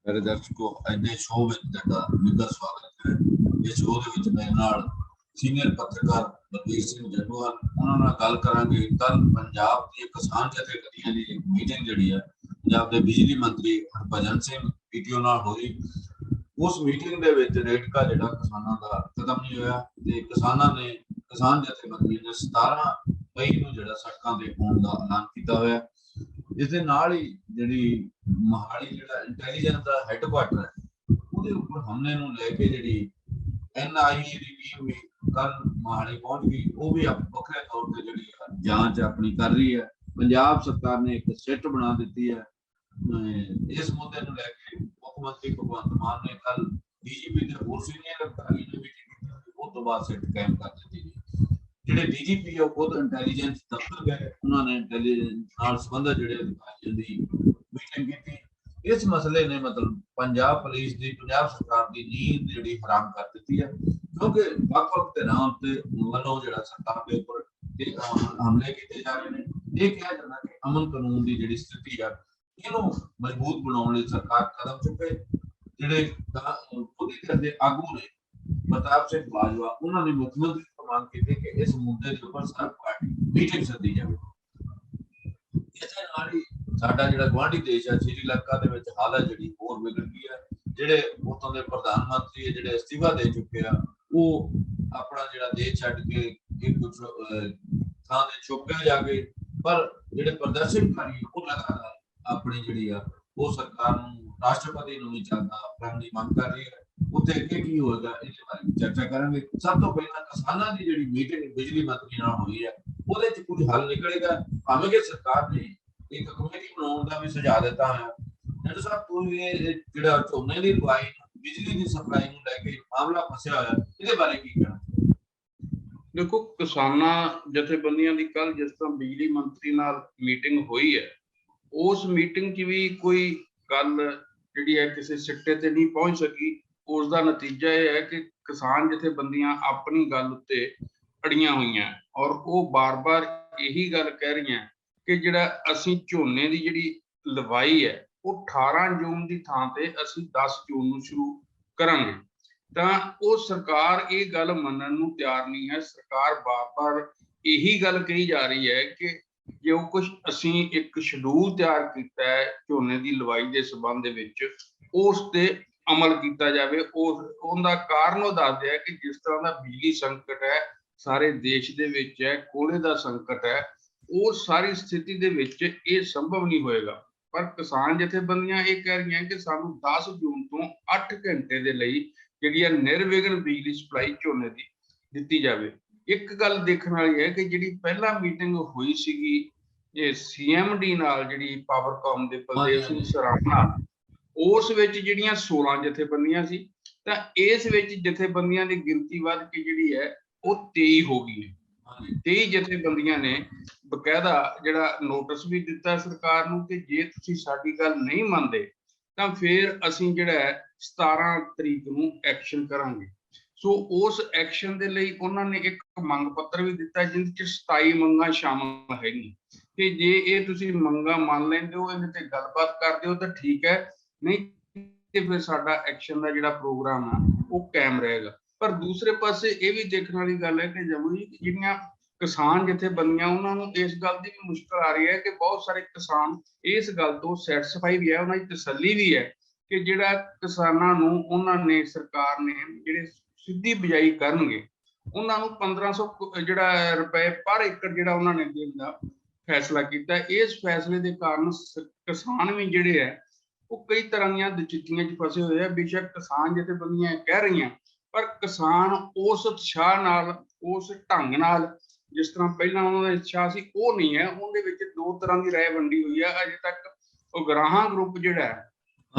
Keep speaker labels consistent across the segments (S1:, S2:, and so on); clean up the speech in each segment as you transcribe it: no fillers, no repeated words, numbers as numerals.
S1: मेरे दर्शकों इन्ने शो में ਤੁਹਾਡਾ ਨਿੱਘਾ ਸਵਾਗਤ ਹੈ। ਇਸ ਸ਼ੋਅ ਦੇ ਵਿੱਚ ਮੇਰੇ ਨਾਲ ਸੀਨੀਅਰ ਪੱਤਰਕਾਰ ਬਲਬੀਰ ਸਿੰਘ ਜੰਡੂਆਲ ਉਹਨਾਂ ਨਾਲ ਗੱਲ ਕਰਾਂਗੇ। ਕੱਲ ਪੰਜਾਬ ਦੀ ਕਿਸਾਨ ਜਥੇਬੰਦੀਆਂ ਦੀ ਮੀਟਿੰਗ ਜਿਹੜੀ ਹੈ ਪੰਜਾਬ ਦੇ ਬਿਜਲੀ ਮੰਤਰੀ ਹਰਭਜਨ ਸਿੰਘ ਪੀਟੀਓ ਨਾਲ ਹੋਈ। ਉਸ ਮੀਟਿੰਗ ਦੇ ਵਿੱਚ ਰੇਟਕਾ ਜਿਹੜਾ ਕਿਸਾਨਾਂ ਦਾ ਖਤਮ ਨਹੀਂ ਹੋਇਆ ਤੇ ਕਿਸਾਨਾਂ ਨੇ ਕਿਸਾਨ ਜਥੇਬੰਦੀ ਨੇ 17 ਮਈ ਨੂੰ ਜਿਹੜਾ ਸੜਕਾਂ ਤੇ ਆਉਣ ਦਾ ਐਲਾਨ ਕੀਤਾ ਹੋਇਆ। ਇਸ ਦੇ ਨਾਲ ਹੀ ਜਿਹੜੀ ਮੋਹਾਲੀ ਜਿਹੜਾ ਇੰਟੈਲੀਜੈਂਸ ਦਾ ਹੈੱਡਕੁਆਟਰ ਹੈ ਉਹਦੇ ਉੱਪਰ ਹਮਲੇ ਨੂੰ ਲੈ ਕੇ ਜਿਹੜੀ NIA ਦੀ ਟੀਮ ਵੀ ਕੱਲ ਮੋਹਾਲੀ ਪਹੁੰਚ ਗਈ। ਉਹ ਵੀ ਵੱਖਰੇ ਤੌਰ ਤੇ ਜਿਹੜੀ ਜਾਂਚ ਆਪਣੀ ਕਰ ਰਹੀ ਹੈ। ਪੰਜਾਬ ਸਰਕਾਰ ਨੇ ਇੱਕ ਸਿੱਟ ਬਣਾ ਦਿੱਤੀ ਹੈ। ਇਸ ਮੁੱਦੇ ਨੂੰ ਲੈ ਕੇ ਮੁੱਖ ਮੰਤਰੀ ਭਗਵੰਤ ਮਾਨ ਨੇ ਕੱਲ DGP ਦੇ ਹੋਰ ਸੀਨੀਅਰ ਅਧਿਕਾਰੀ ਨੇ ਮੀਟਿੰਗ ਕੀਤੀ। ਉਸ ਤੋਂ ਬਾਅਦ ਸਿੱਟ ਕਾਇਮ ਕਰ ਦਿੱਤੀ ਗਈ। ਜਿਹੜੇ DGP ਉਹ ਖੁਦ ਇੰਟੈਲੀਜੈਂਸ ਦਫ਼ਤਰ ਗਏ, ਉਹਨਾਂ ਨੇ ਇੰਟੈਲੀਜੈਂਸ ਨਾਲ ਸੰਬੰਧਿਤ ਜਿਹੜੇ ਅਧਿਕਾਰੀਆਂ ਦੀ ਮੀਟਿੰਗ ਕੀਤੀ। ਇਸ ਮਸਲੇ ਨੇ ਮਤਲਬ ਪੰਜਾਬ ਪੁਲਿਸ ਦੀ ਪੰਜਾਬ ਸਰਕਾਰ ਦੀ ਨੀਂਦ ਜਿਹੜੀ ਹਰਾਮ ਕਰ ਦਿੱਤੀ ਹੈ, ਕਿਉਂਕਿ ਵੱਖ-ਵੱਖ ਧਿਰਾਂ ਉੱਤੇ ਵੱਲੋਂ ਜਿਹੜਾ ਸਰਕਾਰ ਦੇ ਉੱਪਰ ਹਮਲੇ ਕੀਤੇ ਜਾ ਰਹੇ ਨੇ। ਇਹ ਕਿਹਾ ਜਾਂਦਾ ਕਿ ਅਮਨ ਕਾਨੂੰਨ ਦੀ ਜਿਹੜੀ ਸਥਿਤੀ ਆ ਇਹਨੂੰ ਮਜ਼ਬੂਤ ਬਣਾਉਣ ਲਈ ਸਰਕਾਰ ਕਦਮ ਚੁੱਕੇ। ਜਿਹੜੇ ਉਹਦੀ ਧਿਰ ਦੇ ਆਗੂ ਨੇ ਪ੍ਰਤਾਪ ਸਿੰਘ ਬਾਜਵਾ, ਉਹਨਾਂ ਨੇ ਮੁੱਖ ਮੰਤਰੀ ਤੋਂ ਮੰਗ ਕੀਤੀ ਕਿ ਇਸ ਮੁੱਦੇ ਦੇ ਉੱਪਰ ਸਰਬ ਪਾਰਟੀ ਮੀਟਿੰਗ ਸੱਦੀ ਜਾਵੇ। ਇਸੇ ਨਾਲ ਹੀ ਸਾਡਾ ਜਿਹੜਾ ਗੁਆਂਢੀ ਦੇਸ਼ ਹੈ ਸ਼੍ਰੀਲੰਕਾ ਦੇ ਵਿੱਚ ਹਾਲਤ ਜਿਹੜੀ ਹੋਰ ਵਿਗੜ ਗਈ ਹੈ। ਜਿਹੜੇ ਉੱਥੋਂ ਦੇ ਪ੍ਰਧਾਨ ਮੰਤਰੀ ਹੈ ਜਿਹੜੇ ਅਸਤੀਫਾ ਦੇ ਚੁੱਕੇ ਆ, ਉਹ ਆਪਣਾ ਜਿਹੜਾ ਦੇਸ਼ ਛੱਡ ਕੇ ਇੱਕ ਥਾਂ ਤੇ ਛੁਪ ਜਾ ਕੇ, ਪਰ ਜਿਹੜੇ ਪ੍ਰਦਰਸ਼ਨਕਾਰੀ ਉਹ ਲਗਾਤਾਰ ਆਪਣੀ ਜਿਹੜੀ ਆ ਉਹ ਸਰਕਾਰ ਨੂੰ ਰਾਸ਼ਟਰਪਤੀ ਨੂੰ ਨਹੀਂ ਚਾਹੁੰਦਾ ਆਪਣੀ ਦੀ ਮੰਗ ਕਰ ਰਹੀ ਹੈ। ਉੱਥੇ ਅੱਗੇ ਕੀ ਹੋਏਗਾ ਇਹਦੇ ਬਾਰੇ ਚਰਚਾ ਕਰਾਂਗੇ। ਸਭ ਤੋਂ ਪਹਿਲਾਂ ਕਿਸਾਨਾਂ ਦੀ ਜਿਹੜੀ ਮੀਟਿੰਗ ਬਿਜਲੀ ਮੰਤਰੀ ਨਾਲ ਹੋਈ ਹੈ ਉਹਦੇ ਚ ਕੁਝ ਹੱਲ ਨਿਕਲੇਗਾ, ਭਾਵੇਂ ਕਿ ਸਰਕਾਰ ਨੇ ਇੱਕ ਕਮੇਟੀ ਬਣਾਉਣ ਦਾ ਵੀ ਸੁਝਾਅ ਦਿੱਤਾ ਹੈ। ਡਾਕਟਰ ਸਾਹਿਬ, ਤੁਸੀਂ ਇਹ ਜਿਹੜਾ ਝੋਨੇ ਦੀ ਲਵਾਈ ਬਿਜਲੀ ਦੀ ਸਪਲਾਈ ਨੂੰ ਲੈ ਕੇ ਮਾਮਲਾ ਫਸਿਆ ਹੋਇਆ, ਇਹਦੇ ਬਾਰੇ ਕੀ ਕਹਿਣਾ?
S2: ਦੇਖੋ, ਕਿਸਾਨਾਂ ਜਥੇਬੰਦੀਆਂ ਦੀ ਕੱਲ ਜਿਸ ਤਰ੍ਹਾਂ ਬਿਜਲੀ ਮੰਤਰੀ ਨਾਲ ਮੀਟਿੰਗ ਹੋਈ ਹੈ, ਉਸ ਮੀਟਿੰਗ 'ਚ ਵੀ ਕੋਈ ਗੱਲ ਜਿਹੜੀ ਹੈ ਕਿਸੇ ਸਿੱਟੇ ਤੇ ਨਹੀਂ ਪਹੁੰਚ ਸਕੀ। ਉਸ ਦਾ ਨਤੀਜਾ ਇਹ ਹੈ ਕਿ ਕਿਸਾਨ ਜਥੇਬੰਦੀਆਂ ਆਪਣੀ ਗੱਲ ਉੱਤੇ ਅੜੀਆਂ ਹੋਈਆਂ ਔਰ ਉਹ ਬਾਰ-ਬਾਰ ਇਹੀ ਗੱਲ ਕਹਿ ਰਹੀਆਂ ਕਿ ਜਿਹੜਾ ਅਸੀਂ ਝੋਨੇ ਦੀ ਜਿਹੜੀ ਲਵਾਈ ਹੈ ਉਹ 18 ਜੂਨ ਦੀ ਥਾਂ ਤੇ ਅਸੀਂ 10 ਜੂਨ ਨੂੰ ਸ਼ੁਰੂ ਕਰਾਂਗੇ। ਤਾਂ ਉਹ ਸਰਕਾਰ ਇਹ ਗੱਲ ਮੰਨਣ ਨੂੰ ਤਿਆਰ ਨਹੀਂ ਹੈ। ਸਰਕਾਰ ਬਾਰ-ਬਾਰ ਇਹੀ ਗੱਲ ਕਹੀ ਜਾ ਰਹੀ ਹੈ ਕਿ ਜੋ ਕੁਝ ਅਸੀਂ ਇੱਕ ਸ਼ਡਿਊਲ ਤਿਆਰ ਕੀਤਾ ਹੈ ਝੋਨੇ ਦੀ ਲਵਾਈ ਦੇ ਸੰਬੰਧ ਦੇ ਵਿੱਚ, ਉਸ ਤੇ ਅਮਲ ਕੀਤਾ ਜਾਵੇ। ਉਹਦਾ ਕਾਰਨ ਉਹ ਦੱਸਦੇ ਹੈ ਕਿ ਜਿਸ ਤਰ੍ਹਾਂ ਦਾ ਬਿਜਲੀ ਸੰਕਟ ਹੈ ਸਾਰੇ ਦੇਸ਼ ਦੇ ਵਿੱਚ ਹੈ, ਕੋਲੇ ਦਾ ਸੰਕਟ ਹੈ, ਉਹ ਸਾਰੀ ਸਥਿਤੀ ਦੇ ਵਿੱਚ ਇਹ ਸੰਭਵ ਨਹੀਂ ਹੋਏਗਾ। ਪਰ ਕਿਸਾਨ ਜਥੇਬੰਦੀਆਂ ਇਹ ਕਹਿ ਰਹੀਆਂ ਕਿ ਸਾਨੂੰ 10 ਜੂਨ ਤੋਂ 8 ਘੰਟੇ ਦੇ ਲਈ ਜਿਹੜੀ ਹੈ ਨਿਰਵਿਘਨ ਬਿਜਲੀ ਸਪਲਾਈ ਝੋਨੇ ਦੀ ਦਿੱਤੀ ਜਾਵੇ। ਇੱਕ ਗੱਲ ਦੇਖਣ ਵਾਲੀ ਹੈ ਕਿ ਜਿਹੜੀ ਪਹਿਲਾਂ ਮੀਟਿੰਗ ਹੋਈ ਸੀਗੀ ਇਹ CMD ਨਾਲ, ਜਿਹੜੀ ਪਾਵਰਕਾਮ ਦੇ ਬਲਦੇਵ ਸਿੰਘ ਸਰਾਣਾ, ਉਸ ਵਿੱਚ ਜਿਹੜੀਆਂ 16 ਜਥੇਬੰਦੀਆਂ ਸੀ, ਤਾਂ ਇਸ ਵਿੱਚ ਜਥੇਬੰਦੀਆਂ ਦੀ ਗਿਣਤੀ ਵੱਧ ਕੇ ਜਿਹੜੀ ਹੈ ਉਹ 23 ਹੋ ਗਈ ਹੈ। 23 ਜਥੇਬੰਦੀਆਂ ਨੇ ਬਕਾਇਦਾ ਜਿਹੜਾ ਨੋਟਿਸ ਵੀ ਦਿੱਤਾ ਸਰਕਾਰ ਨੂੰ ਕਿ ਜੇ ਤੁਸੀਂ ਸਾਡੀ ਗੱਲ ਨਹੀਂ ਮੰਨਦੇ ਤਾਂ ਫਿਰ ਅਸੀਂ ਜਿਹੜਾ ਹੈ 17 ਤਰੀਕ ਨੂੰ ਐਕਸ਼ਨ ਕਰਾਂਗੇ। ਸੋ ਉਸ ਐਕਸ਼ਨ ਦੇ ਲਈ ਉਹਨਾਂ ਨੇ ਇੱਕ ਮੰਗ ਪੱਤਰ ਵੀ ਦਿੱਤਾ ਜਿਹਦੇ 'ਚ 27 ਮੰਗਾਂ ਸ਼ਾਮਲ ਹੈਗੀਆਂ ਕਿ ਜੇ ਇਹ ਤੁਸੀਂ ਮੰਗਾਂ ਮੰਨ ਲੈਂਦੇ ਹੋ, ਇਹਦੇ ਤੇ ਗੱਲਬਾਤ ਕਰਦੇ ਹੋ ਤਾਂ ਠੀਕ ਹੈ, ਨਹੀਂ ਤੇ ਫਿਰ ਸਾਡਾ ਐਕਸ਼ਨ ਦਾ ਜਿਹੜਾ ਪ੍ਰੋਗਰਾਮ ਆ ਉਹ ਕਾਇਮ ਰਹੇਗਾ। ਪਰ ਦੂਸਰੇ ਪਾਸੇ ਇਹ ਵੀ ਦੇਖਣ ਵਾਲੀ ਗੱਲ ਹੈ ਕਿ ਜਿਹੜੀਆਂ ਕਿਸਾਨ ਜਥੇਬੰਦੀਆਂ ਉਹਨਾਂ ਨੂੰ ਇਸ ਗੱਲ ਦੀ ਵੀ ਮੁਸ਼ਕਲ ਆ ਰਹੀ ਹੈ ਕਿ ਬਹੁਤ ਸਾਰੇ ਕਿਸਾਨ ਇਸ ਗੱਲ ਤੋਂ ਸੈਟੀਸਫਾਈ ਵੀ ਹੈ, ਉਹਨਾਂ ਦੀ ਤਸੱਲੀ ਵੀ ਹੈ ਕਿ ਜਿਹੜਾ ਕਿਸਾਨਾਂ ਨੂੰ ਉਹਨਾਂ ਨੇ ਸਰਕਾਰ ਨੇ ਜਿਹੜੇ ਸਿੱਧੀ ਬਿਜਾਈ ਕਰਨਗੇ ਉਹਨਾਂ ਨੂੰ 1500 ਜਿਹੜਾ ਰੁਪਏ ਪਰ ਏਕੜ ਜਿਹੜਾ ਉਹਨਾਂ ਨੇ ਦੇਣ ਦਾ ਫੈਸਲਾ ਕੀਤਾ। ਇਸ ਫੈਸਲੇ ਦੇ ਕਾਰਨ ਕਿਸਾਨ ਵੀ ਜਿਹੜੇ ਹੈ ਉਹ ਕਈ ਤਰ੍ਹਾਂ ਦੀਆਂ ਦਚਿੱਤੀਆਂ 'ਚ ਫਸੇ ਹੋਏ ਆ। ਬੇਸ਼ੱਕ ਕਿਸਾਨ ਜਥੇਬੰਦੀਆਂ ਕਹਿ ਰਹੀਆਂ, ਪਰ ਕਿਸਾਨ ਉਸ ਉਤਸ਼ਾਹ ਨਾਲ, ਉਸ ਢੰਗ ਨਾਲ ਜਿਸ ਤਰ੍ਹਾਂ ਪਹਿਲਾਂ ਉਹਨਾਂ ਦਾ ਇੱਛਾ ਸੀ ਉਹ ਨਹੀਂ ਹੈ। ਉਹਦੇ ਵਿੱਚ ਦੋ ਤਰ੍ਹਾਂ ਦੀ ਰਾਏ ਵੰਡੀ ਹੋਈ ਹੈ। ਅਜੇ ਤੱਕ ਉਗਰਾਹਾਂ ਗਰੁੱਪ ਜਿਹੜਾ ਹੈ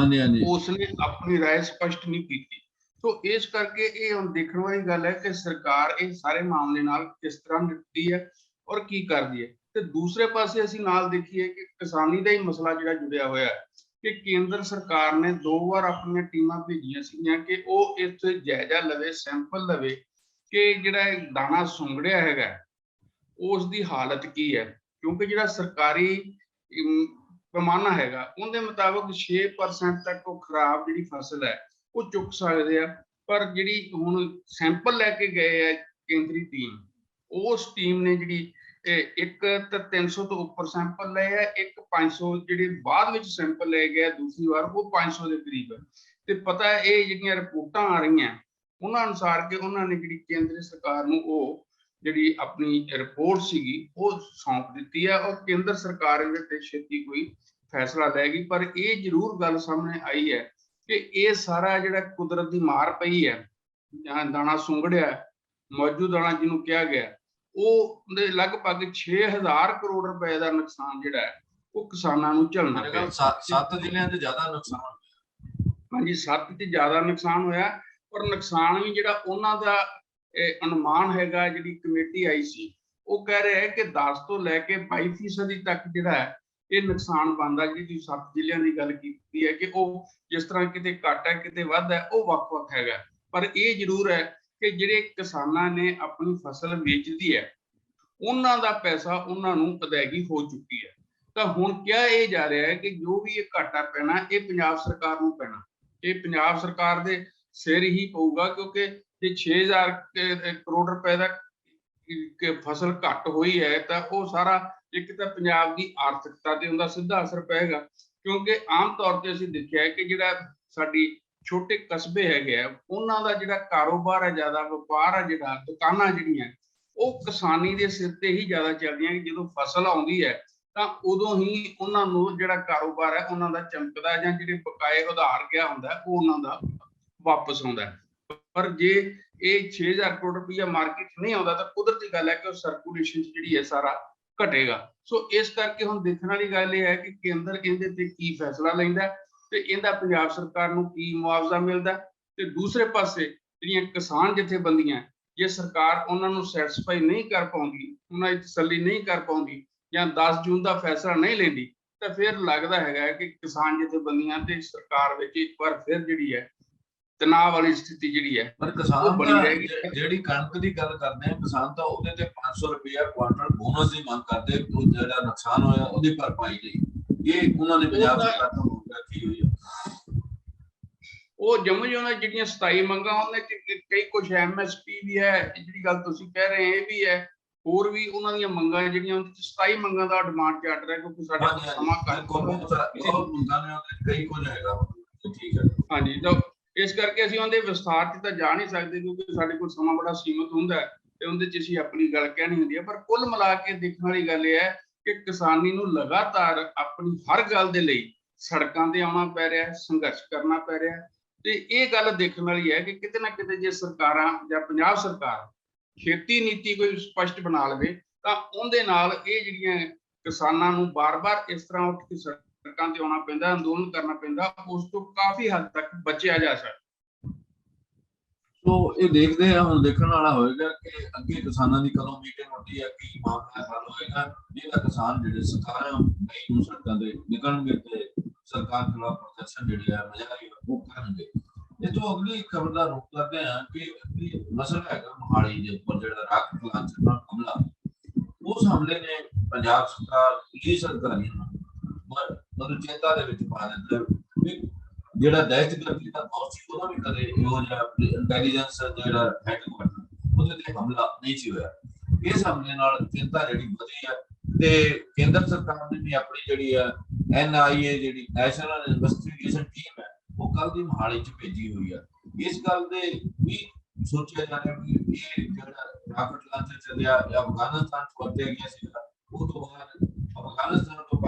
S2: ਉਸਨੇ ਆਪਣੀ ਰਾਏ ਸਪਸ਼ਟ ਨਹੀਂ ਕੀਤੀ। ਸੋ ਇਸ ਕਰਕੇ ਇਹ ਹੁਣ ਦੇਖਣ ਵਾਲੀ ਗੱਲ ਹੈ ਕਿ ਸਰਕਾਰ ਇਹ ਸਾਰੇ ਮਾਮਲੇ ਨਾਲ ਕਿਸ ਤਰ੍ਹਾਂ ਨਿਪਟਦੀ ਹੈ ਔਰ ਕੀ ਕਰਦੀ ਹੈ। ਤੇ ਦੂਸਰੇ ਪਾਸੇ ਅਸੀਂ ਨਾਲ ਦੇਖੀਏ ਕਿ ਕਿਸਾਨੀ ਦਾ ਹੀ ਮਸਲਾ ਜਿਹੜਾ ਜੁੜਿਆ ਹੋਇਆ ਹੈ ਕਿ ਕੇਂਦਰ ਸਰਕਾਰ ਨੇ 2 ਵਾਰ ਆਪਣੀਆਂ ਟੀਮਾਂ ਭੇਜੀਆਂ ਸੀਗੀਆਂ ਕਿ ਉਹ ਇੱਥੇ ਜਾਇਜ਼ਾ ਲਵੇ, ਸੈਂਪਲ ਲਵੇ ਕਿ ਜਿਹੜਾ ਦਾਣਾ ਸੁੰਗੜਿਆ ਹੈਗਾ ਉਸ ਦੀ ਹਾਲਤ ਕੀ ਹੈ। ਕਿਉਂਕਿ ਜਿਹੜਾ ਸਰਕਾਰੀ ਪੈਮਾਨਾ ਹੈਗਾ ਉਹਦੇ ਮੁਤਾਬਕ 6% ਤੱਕ ਉਹ ਖਰਾਬ ਜਿਹੜੀ ਫਸਲ ਹੈ ਉਹ ਚੁੱਕ ਸਕਦੇ ਆ। ਪਰ ਜਿਹੜੀ ਹੁਣ ਸੈਂਪਲ ਲੈ ਕੇ ਗਏ ਆ ਕੇਂਦਰੀ ਟੀਮ, ਉਸ ਟੀਮ ਨੇ ਜਿਹੜੀ ਇੱਕ ਤਾਂ 300 ਤੋਂ ਉੱਪਰ ਸੈਂਪਲ ਲਏ ਆ, ਇੱਕ 500 ਜਿਹੜੇ ਬਾਅਦ ਵਿੱਚ ਸੈਂਪਲ ਲਏ ਗਏ ਦੂਸਰੀ ਵਾਰ ਉਹ 500 ਦੇ ਕਰੀਬ ਹੈ। ਤੇ ਪਤਾ ਇਹ ਜਿਹੜੀਆਂ ਰਿਪੋਰਟਾਂ ਆ ਰਹੀਆਂ ਉਹਨਾਂ ਅਨੁਸਾਰ ਕਿ ਉਹਨਾਂ ਨੇ ਜਿਹੜੀ ਕੇਂਦਰ ਸਰਕਾਰ ਨੂੰ ਉਹ ਜਿਹੜੀ ਆਪਣੀ ਰਿਪੋਰਟ ਸੀਗੀ ਉਹ ਸੌਂਪ ਦਿੱਤੀ ਹੈ ਔਰ ਕੇਂਦਰ ਸਰਕਾਰ ਇਹਦੇ ਤੇ ਛੇਤੀ ਕੋਈ ਫੈਸਲਾ ਲਏਗੀ। ਪਰ ਇਹ ਜ਼ਰੂਰ ਗੱਲ ਸਾਹਮਣੇ ਆਈ ਹੈ ਕਿ ਇਹ ਸਾਰਾ ਜਿਹੜਾ ਕੁਦਰਤ ਦੀ ਮਾਰ ਪਈ ਹੈ ਜਾਂ ਦਾਣਾ ਸੁੰਗੜਿਆ ਮੌਜੂਦ ਦਾਣਾ ਜਿਹਨੂੰ ਕਿਹਾ ਗਿਆ, ਉਹ ਦੇ ਲਗਭਗ 6000 ਕਰੋੜ ਰੁਪਏ ਦਾ ਨੁਕਸਾਨ ਜਿਹੜਾ ਹੈ ਉਹ ਕਿਸਾਨਾਂ ਨੂੰ ਝੱਲਣਾ ਪਿਆ।
S1: 7 ਜ਼ਿਲ੍ਹਿਆਂ ਤੇ ਜ਼ਿਆਦਾ ਨੁਕਸਾਨ ਹੋਇਆ।
S2: ਹਾਂਜੀ 7 ਤੇ ਜ਼ਿਆਦਾ ਨੁਕਸਾਨ ਹੋਇਆ। ਔਰ ਨੁਕਸਾਨ ਵੀ ਜਿਹੜਾ ਉਹਨਾਂ ਦਾ ਅਨੁਮਾਨ ਹੈਗਾ, ਜਿਹੜੀ ਕਮੇਟੀ ਆਈ ਸੀ ਉਹ ਕਹਿ ਰਿਹਾ ਹੈ ਕਿ 10 ਤੋਂ ਲੈ ਕੇ 22% ਤੱਕ ਜਿਹੜਾ ਹੈ ਇਹ ਨੁਕਸਾਨ ਬਣਦਾ। ਜਿਹੜੀ ਤੁਸੀਂ 7 ਜ਼ਿਲ੍ਹਿਆਂ ਦੀ ਗੱਲ ਕੀਤੀ ਹੈ ਕਿ ਉਹ ਜਿਸ ਤਰ੍ਹਾਂ ਕਿਤੇ ਘੱਟ ਹੈ ਕਿਤੇ ਵੱਧ ਹੈ, ਉਹ ਵੱਖ-ਵੱਖ ਹੈਗਾ। ਪਰ ਇਹ ਜ਼ਰੂਰ ਹੈ ਕਿ ਜਿਹੜੇ ਕਿਸਾਨਾਂ ਨੇ ਆਪਣੀ ਫਸਲ ਵੇਚਦੀ ਹੈ ਉਹਨਾਂ ਦਾ ਪੈਸਾ ਉਹਨਾਂ ਨੂੰ ਅਦਾਇਗੀ ਹੋ ਚੁੱਕੀ ਹੈ। ਤਾਂ ਹੁਣ ਕਿਹਾ ਇਹ ਜਾ ਰਿਹਾ ਹੈ ਕਿ ਜੋ ਵੀ ਇਹ ਘਾਟਾ ਪੈਣਾ ਇਹ ਪੰਜਾਬ ਸਰਕਾਰ ਨੂੰ ਪੈਣਾ, ਇਹ ਪੰਜਾਬ ਸਰਕਾਰ ਦੇ ਸਿਰ ਹੀ ਪਊਗਾ, ਕਿਉਂਕਿ ਜੇ 6000 ਕਰੋੜ ਰੁਪਏ ਦਾ ਫਸਲ ਘੱਟ ਹੋਈ ਹੈ ਤਾਂ ਉਹ ਸਾਰਾ ਇੱਕ ਤਾਂ ਪੰਜਾਬ ਦੀ ਆਰਥਿਕਤਾ ਤੇ ਉਹਦਾ ਸਿੱਧਾ ਅਸਰ ਪਏਗਾ। ਕਿਉਂਕਿ ਆਮ ਤੌਰ ਤੇ ਅਸੀਂ ਦੇਖਿਆ ਹੈ ਕਿ ਜਿਹੜਾ ਸਾਡੀ ਛੋਟੇ ਕਸਬੇ ਹੈਗੇ ਆ ਉਹਨਾਂ ਦਾ ਜਿਹੜਾ ਕਾਰੋਬਾਰ ਹੈ, ਜ਼ਿਆਦਾ ਵਪਾਰ ਹੈ, ਜਿਹੜਾ ਦੁਕਾਨਾਂ ਜਿਹੜੀਆਂ ਉਹ ਕਿਸਾਨੀ ਦੇ ਸਿਰ ਤੇ ਹੀ ਜ਼ਿਆਦਾ ਚੱਲਦੀਆਂ ਕਿ ਜਦੋਂ ਫਸਲ ਆਉਂਦੀ ਹੈ ਤਾਂ ਉਦੋਂ ਹੀ ਉਹਨਾਂ ਨੂੰ ਜਿਹੜਾ ਕਾਰੋਬਾਰ ਹੈ ਉਹਨਾਂ ਦਾ ਚਮਕਦਾ, ਜਾਂ ਜਿਹੜੇ ਬਕਾਏ ਉਧਾਰ ਗਿਆ ਹੁੰਦਾ ਉਹ ਉਹਨਾਂ ਦਾ ਵਾਪਸ ਆਉਂਦਾ। ਪਰ ਜੇ ਇਹ 6000 ਕਰੋੜ ਰੁਪਈਆ ਮਾਰਕੀਟ ਨਹੀਂ ਆਉਂਦਾ ਤਾਂ ਕੁਦਰਤੀ ਗੱਲ ਹੈ ਕਿ ਉਹ ਸਰਕੂਲੇਸ਼ਨ ਜਿਹੜੀ ਹੈ ਸਾਰਾ ਘਟੇਗਾ। ਸੋ ਇਸ ਕਰਕੇ ਹੁਣ ਦੇਖਣ ਵਾਲੀ ਗੱਲ ਇਹ ਹੈ ਕਿ ਕੇਂਦਰ ਇਹਦੇ ਤੇ ਕੀ ਫੈਸਲਾ ਲੈਂਦਾ ਤੇ ਇਹਦਾ ਪੰਜਾਬ ਸਰਕਾਰ ਨੂੰ ਕੀ ਮੁਆਵਜ਼ਾ ਮਿਲਦਾ। ਤੇ ਦੂਸਰੇ ਪਾਸੇ ਜਿਹੜੀਆਂ ਕਿਸਾਨ ਜਥੇਬੰਦੀਆਂ, ਜੇ ਸਰਕਾਰ ਉਹਨਾਂ ਨੂੰ ਸੈਟੀਸਫਾਈ ਨਹੀਂ ਕਰ ਪਾਉਂਦੀ, ਉਹਨਾਂ ਦੀ ਤਸੱਲੀ ਨਹੀਂ ਕਰ ਪਾਉਂਦੀ ਜਾਂ 10 ਜੂਨ ਦਾ ਫੈਸਲਾ ਨਹੀਂ ਲੈਂਦੀ, ਤਾਂ ਫਿਰ ਲੱਗਦਾ ਹੈਗਾ ਕਿ ਕਿਸਾਨ ਜਥੇਬੰਦੀਆਂ ਤੇ ਸਰਕਾਰ ਵਿੱਚ ਇੱਕ ਵਾਰ ਫਿਰ ਜਿਹੜੀ ਹੈ ਤਣਾਅ ਵਾਲੀ ਸਥਿਤੀ ਜਿਹੜੀ ਹੈ
S1: ਪਰ ਕਿਸਾਨ ਜਿਹੜੀ ਕਣਕ ਦੀ ਗੱਲ ਕਰਦੇ ਆ, ਕਿਸਾਨ ਤਾਂ ਉਹਦੇ ਤੇ 500 ਰੁਪਇਆ ਕੁਆਂਟਲ ਬੋਨਸ ਦੀ ਮੰਗ ਕਰਦੇ, ਉਹ ਜਿਹੜਾ ਨੁਕਸਾਨ ਹੋਇਆ ਉਹਦੀ ਭਰਪਾਈ ਲਈ। ਇਹ ਉਹਨਾਂ ਨੇ ਪੰਜਾਬ ਸਰਕਾਰ ਤੋਂ ਰੱਖੀ ਹੋਈ ਹੈ।
S2: ਉਹ ਜੰਮੂ ਜੀ ਉਹਨਾਂ ਜਿਹੜੀਆਂ 27 ਮੰਗਾਂ ਉਹਨੇ ਕਈ ਕੁਝ MSP ਵੀ ਹੈ, ਜਿਹੜੀ ਗੱਲ ਤੁਸੀਂ ਕਹਿ ਰਹੇ ਇਹ ਵੀ ਹੈ, ਹੋਰ ਵੀ ਉਹਨਾਂ ਦੀਆਂ ਮੰਗਾਂ ਜਿਹੜੀਆਂ 27 ਮੰਗਾਂ ਦਾ ਡਿਮਾਂਡ ਚਾਰਟਰ ਹੈ, ਕਿਉਂਕਿ ਸਾਡਾ ਸਮਾਂ ਘੱਟ ਕਈ ਕੁਝ ਹੈਗਾ। ਠੀਕ ਹੈ ਹਾਂਜੀ, ਤਾਂ ਇਸ ਕਰਕੇ ਅਸੀਂ ਉਹਦੇ ਵਿਸਥਾਰ 'ਚ ਤਾਂ ਜਾ ਨਹੀਂ ਸਕਦੇ ਕਿਉਂਕਿ ਸਾਡੇ ਕੋਲ ਸਮਾਂ ਬੜਾ ਸੀਮਤ ਹੁੰਦਾ ਹੈ ਤੇ ਉਹਦੇ 'ਚ ਅਸੀਂ ਆਪਣੀ ਗੱਲ ਕਹਿਣੀ ਹੁੰਦੀ ਹੈ। ਪਰ ਕੁੱਲ ਮਿਲਾ ਕੇ ਦੇਖਣ ਵਾਲੀ ਗੱਲ ਇਹ ਹੈ ਕਿ ਕਿਸਾਨੀ ਨੂੰ ਲਗਾਤਾਰ ਆਪਣੀ ਹਰ ਗੱਲ ਦੇ ਲਈ ਸੜਕਾਂ ਤੇ ਆਉਣਾ ਪੈ ਰਿਹਾ, ਸੰਘਰਸ਼ ਕਰਨਾ ਪੈ ਰਿਹਾ। ਤੇ ਇਹ ਗੱਲ ਦੇਖਣ ਵਾਲੀ ਹੈ ਕਿ ਕਿਤੇ ਨਾ ਕਿਤੇ ਜੇ ਸਰਕਾਰਾਂ ਜਾਂ ਪੰਜਾਬ ਸਰਕਾਰ ਖੇਤੀ ਨੀਤੀ ਕੋਈ ਸਪਸ਼ਟ ਬਣਾ ਲਵੇ ਤਾਂ ਉਹਦੇ ਨਾਲ ਇਹ ਜਿਹੜੀਆਂ ਕਿਸਾਨਾਂ ਨੂੰ ਬਾਰ-ਬਾਰ ਇਸ ਤਰ੍ਹਾਂ ਉੱਠ ਕੇ ਸੜਕਾਂ ਤੇ ਆਉਣਾ ਪੈਂਦਾ, ਅੰਦੋਲਨ ਕਰਨਾ ਪੈਂਦਾ, ਉਸ ਤੋਂ ਕਾਫੀ ਹੱਦ ਤੱਕ ਬਚਿਆ ਜਾ ਸਕਦਾ।
S1: ਸੋ ਇਹ ਦੇਖਦੇ ਆ, ਹੁਣ ਦੇਖਣ ਵਾਲਾ ਹੋਏਗਾ ਕਿ ਅੱਗੇ ਕਿਸਾਨਾਂ ਦੀ ਕਦੋਂ ਮੀਟਿੰਗ ਹੁੰਦੀ ਹੈ, ਕੀ ਮਾਮਲਾ ਹੱਲ ਹੋਏਗਾ। ਇਹ ਤਾਂ ਕਿਸਾਨ ਜਿਹੜੇ 17 ਮਈ ਨੂੰ ਸੜਕਾਂ ਤੇ ਨਿਕਲਣਗੇ ਤੇ ਸਰਕਾਰ ਖਿਲਾਫ ਪ੍ਰਦਰਸ਼ਨ ਜਿਹੜੀ ਹੈ ਮੁਜ਼ਾਹਰੇ ਉਹ ਕਰਨਗੇ। ਇਹ ਤੋਂ ਅਗਲੀ ਖਬਰ ਦਾ ਰੁਖ ਕਰਦੇ ਹਾਂ ਕਿ ਮਸਲਾ ਹੈਗਾ ਮੋਹਾਲੀ ਦੇ ਉੱਪਰ ਜਿਹੜਾ ਰਾਕਟ ਲਾਂਚ ਨਾਲ ਹਮਲਾ, ਉਸ ਹਮਲੇ ਨੇ ਪੰਜਾਬ ਸਰਕਾਰ ਇਹ ਸਰਕਾਰੀ ਮਤਲਬ ਚਿੰਤਾ ਦੇ ਵਿੱਚ ਪਾ ਦਿੱਤਾ। ਜਿਹੜਾ ਦਹਿਸ਼ਤਗਰਦੀ ਦਾ ਦੌਰ ਸੀ ਉਹਦਾ ਵੀ ਕਦੇ ਇਹੋ ਜਿਹਾ ਇੰਟੈਲੀਜੈਂਸ ਜਿਹੜਾ ਹੈਡਕੁਆਟਰ ਉਹਦੇ ਤੇ ਹਮਲਾ ਨਹੀਂ ਸੀ ਹੋਇਆ। ਇਸ ਹਮਲੇ ਨਾਲ ਚਿੰਤਾ ਜਿਹੜੀ ਵਧੀ ਹੈ ਤੇ ਕੇਂਦਰ ਸਰਕਾਰ ਨੇ ਵੀ ਆਪਣੀ ਜਿਹੜੀ ਹੈ NIA ਜਿਹੜੀ ਨੈਸ਼ਨਲ ਇਨਵੈਸਟੀਗੇਸ਼ਨ ਟੀਮ ਹੈ ਉਹ ਕੱਲ ਦੀ ਮੋਹਾਲੀ 'ਚ ਭੇਜੀ ਹੋਈ ਹੈ। ਇਸ ਗੱਲ ਦੇ ਵੀ ਸੋਚਿਆ ਜਾ ਰਿਹਾ ਕਿ ਇਹ ਜਿਹੜਾ ਰਾਕਟ ਲਾਂਚਰ ਚੱਲਿਆ ਅਫਗਾਨਿਸਤਾਨ 'ਚ ਵਰਤਿਆ ਗਿਆ ਸੀਗਾ, ਉਹ ਤੋਂ ਬਾਅਦ ਅਫਗਾਨਿਸਤਾਨ ਤੋਂ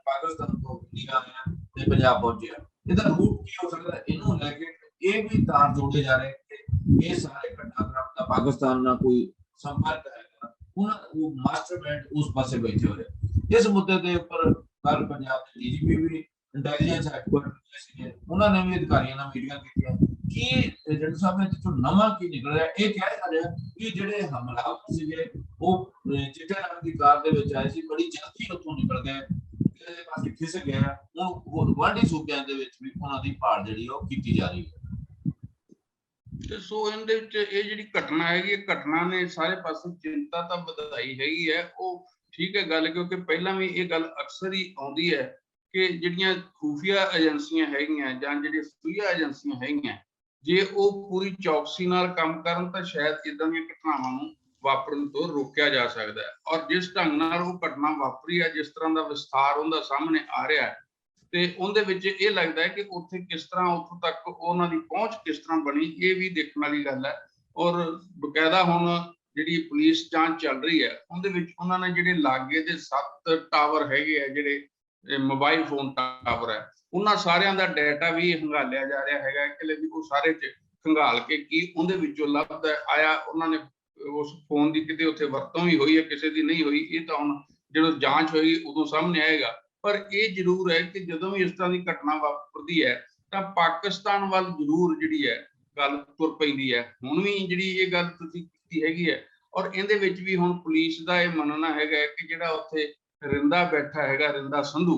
S1: ਪਾਕਿਸਤਾਨ ਤੋਂ ਇੰਡੀਆ ਆਇਆ ਤੇ ਪੰਜਾਬ ਪਹੁੰਚਿਆ। ਇਹਦਾ ਰੂਟ ਕੀ ਹੋ ਸਕਦਾ, ਇਹਨੂੰ ਲੈ ਕੇ ਇਹ ਵੀ ਤਾਰ ਜੋੜੇ ਜਾ ਰਹੇ ਕਿ ਇਹ ਸਾਰੇ ਘਟਨਾਕ੍ਰਮ ਦਾ ਪਾਕਿਸਤਾਨ ਨਾਲ ਕੋਈ ਸੰਪਰਕ ਹੈਗਾ, ਉਹ ਮਾਸਟਰਮਾਈਂਡ ਉਸ ਪਾਸੇ ਬੈਠੇ ਹੋਏ। ਇਸ ਮੁੱਦੇ ਦੇ ਉੱਪਰ ਕੱਲ ਪੰਜਾਬ ਦੇ DGP ਵੀ ਇੰਟੈਲੀਜੈਂਸ ਹੈਡਕੁਆਟਰ ਸੀਗੇ, ਉਹਨਾਂ ਨੇ ਵੀ ਅਧਿਕਾਰੀਆਂ ਨਾਲ ਮੀਟਿੰਗਾਂ ਕੀਤੀਆਂ। ਕੀ ਏਜੰਟ ਸਾਹਿਬ ਨੇ ਜਿੱਥੋਂ ਨਵਾਂ ਕੀ ਨਿਕਲ ਰਿਹਾ, ਇਹ ਕਿਹਾ ਜਾ ਰਿਹਾ ਕਿ ਜਿਹੜੇ ਹਮਲਾਵਰ ਸੀਗੇ ਉਹ ਚਿੱਟੇ ਰੰਗ ਦੀ ਕਾਰ ਦੇ ਵਿੱਚ ਆਏ ਸੀ, ਬੜੀ ਜਲਦੀ ਉੱਥੋਂ ਨਿਕਲ ਗਏ, ਕਿਸੇ ਪਾਸੇ ਖਿਸਕ ਗਿਆ। ਹੁਣ ਗੁਆਂਢੀ ਸੂਬਿਆਂ ਦੇ ਵਿੱਚ ਵੀ ਉਹਨਾਂ ਦੀ ਭਾਲ ਜਿਹੜੀ ਉਹ ਕੀਤੀ ਜਾ ਰਹੀ ਹੈ।
S2: ਤੇ ਸੋ ਇਹਦੇ ਵਿੱਚ ਇਹ ਜਿਹੜੀ ਘਟਨਾ ਹੈਗੀ, ਇਹ ਘਟਨਾ ਨੇ ਸਾਰੇ ਪਾਸੇ ਚਿੰਤਾ ਤਾਂ ਵਧਾਈ ਹੈਗੀ ਹੈ। ਉਹ ਠੀਕ ਹੈ ਗੱਲ, ਕਿਉਂਕਿ ਪਹਿਲਾਂ ਵੀ ਇਹ ਗੱਲ ਅਕਸਰ ਹੀ ਆਉਂਦੀ ਹੈ ਕਿ ਜਿਹੜੀਆਂ ਖੂਫੀਆ ਏਜੰਸੀਆਂ ਹੈਗੀਆਂ ਜਾਂ ਜਿਹੜੀਆਂ ਸੂਈਆ ਏਜੰਸੀਆਂ ਹੈਗੀਆਂ, ਜੇ ਉਹ ਪੂਰੀ ਚੌਕਸੀ ਨਾਲ ਕੰਮ ਕਰਨ ਤਾਂ ਸ਼ਾਇਦ ਇਦਾਂ ਦੀਆਂ ਘਟਨਾਵਾਂ ਨੂੰ ਵਾਪਰਨ ਤੋਂ ਰੋਕਿਆ ਜਾ ਸਕਦਾ ਹੈ। ਔਰ ਜਿਸ ਢੰਗ ਨਾਲ ਉਹ ਘਟਨਾ ਵਾਪਰੀ ਹੈ, ਜਿਸ ਤਰ੍ਹਾਂ ਦਾ ਵਿਸਥਾਰ ਉਹਦਾ ਸਾਹਮਣੇ ਆ ਰਿਹਾ ਹੈ, ਤੇ ਉਹਦੇ ਵਿੱਚ ਇਹ ਲੱਗਦਾ ਹੈ ਕਿ ਉੱਥੇ ਕਿਸ ਤਰ੍ਹਾਂ ਉੱਥੋਂ ਤੱਕ ਉਹਨਾਂ ਦੀ ਪਹੁੰਚ ਕਿਸ ਤਰ੍ਹਾਂ ਬਣੀ, ਇਹ ਵੀ ਦੇਖਣ ਵਾਲੀ ਗੱਲ ਹੈ। ਔਰ ਬਕਾਇਦਾ ਹੁਣ ਜਿਹੜੀ ਪੁਲਿਸ ਜਾਂਚ ਚੱਲ ਰਹੀ ਹੈ, ਉਹਦੇ ਵਿੱਚ ਉਹਨਾਂ ਨੇ ਜਿਹੜੇ ਲਾਗੇ ਦੇ 7 ਟਾਵਰ ਹੈਗੇ ਆ, ਜਿਹੜੇ ਮੋਬਾਈਲ ਫੋਨ ਟਾਵਰ ਹੈ, ਉਹਨਾਂ ਸਾਰਿਆਂ ਦਾ ਡਾਟਾ ਵੀ ਹੰਗਾਲਿਆ ਜਾ ਰਿਹਾ ਹੈਗਾ ਕਿ ਵੀ ਉਹ ਸਾਰੇ ਚ ਖੰਗਾਲ ਕੇ ਕੀ ਉਹਦੇ ਵਿੱਚੋਂ ਲੱਭਦਾ ਆਇਆ। ਉਹਨਾਂ ਨੇ ਉਸ ਫੋਨ ਦੀ ਕਿਤੇ ਉੱਥੇ ਵਰਤੋਂ ਵੀ ਹੋਈ ਹੈ, ਕਿਸੇ ਦੀ ਨਹੀਂ ਹੋਈ, ਇਹ ਤਾਂ ਹੁਣ ਜਦੋਂ ਜਾਂਚ ਹੋਏਗੀ ਉਦੋਂ ਸਾਹਮਣੇ ਆਏਗਾ। ਪਰ ਇਹ ਜ਼ਰੂਰ ਹੈ ਕਿ ਜਦੋਂ ਵੀ ਇਸ ਤਰ੍ਹਾਂ ਦੀ ਘਟਨਾ ਵਾਪਰਦੀ ਹੈ ਤਾਂ ਪਾਕਿਸਤਾਨ ਵੱਲ ਜ਼ਰੂਰ ਜਿਹੜੀ ਹੈ ਗੱਲ ਤੁਰ ਪੈਂਦੀ ਹੈ। ਹੁਣ ਵੀ ਜਿਹੜੀ ਇਹ ਗੱਲ ਤੁਸੀਂ ਕੀਤੀ ਹੈਗੀ ਹੈ, ਔਰ ਇਹਦੇ ਵਿੱਚ ਵੀ ਹੁਣ ਪੁਲਿਸ ਦਾ ਇਹ ਮੰਨਣਾ ਹੈਗਾ ਕਿ ਜਿਹੜਾ ਉੱਥੇ ਰਿੰਦਾ ਬੈਠਾ ਹੈਗਾ, ਰਿੰਦਾ ਸੰਧੂ,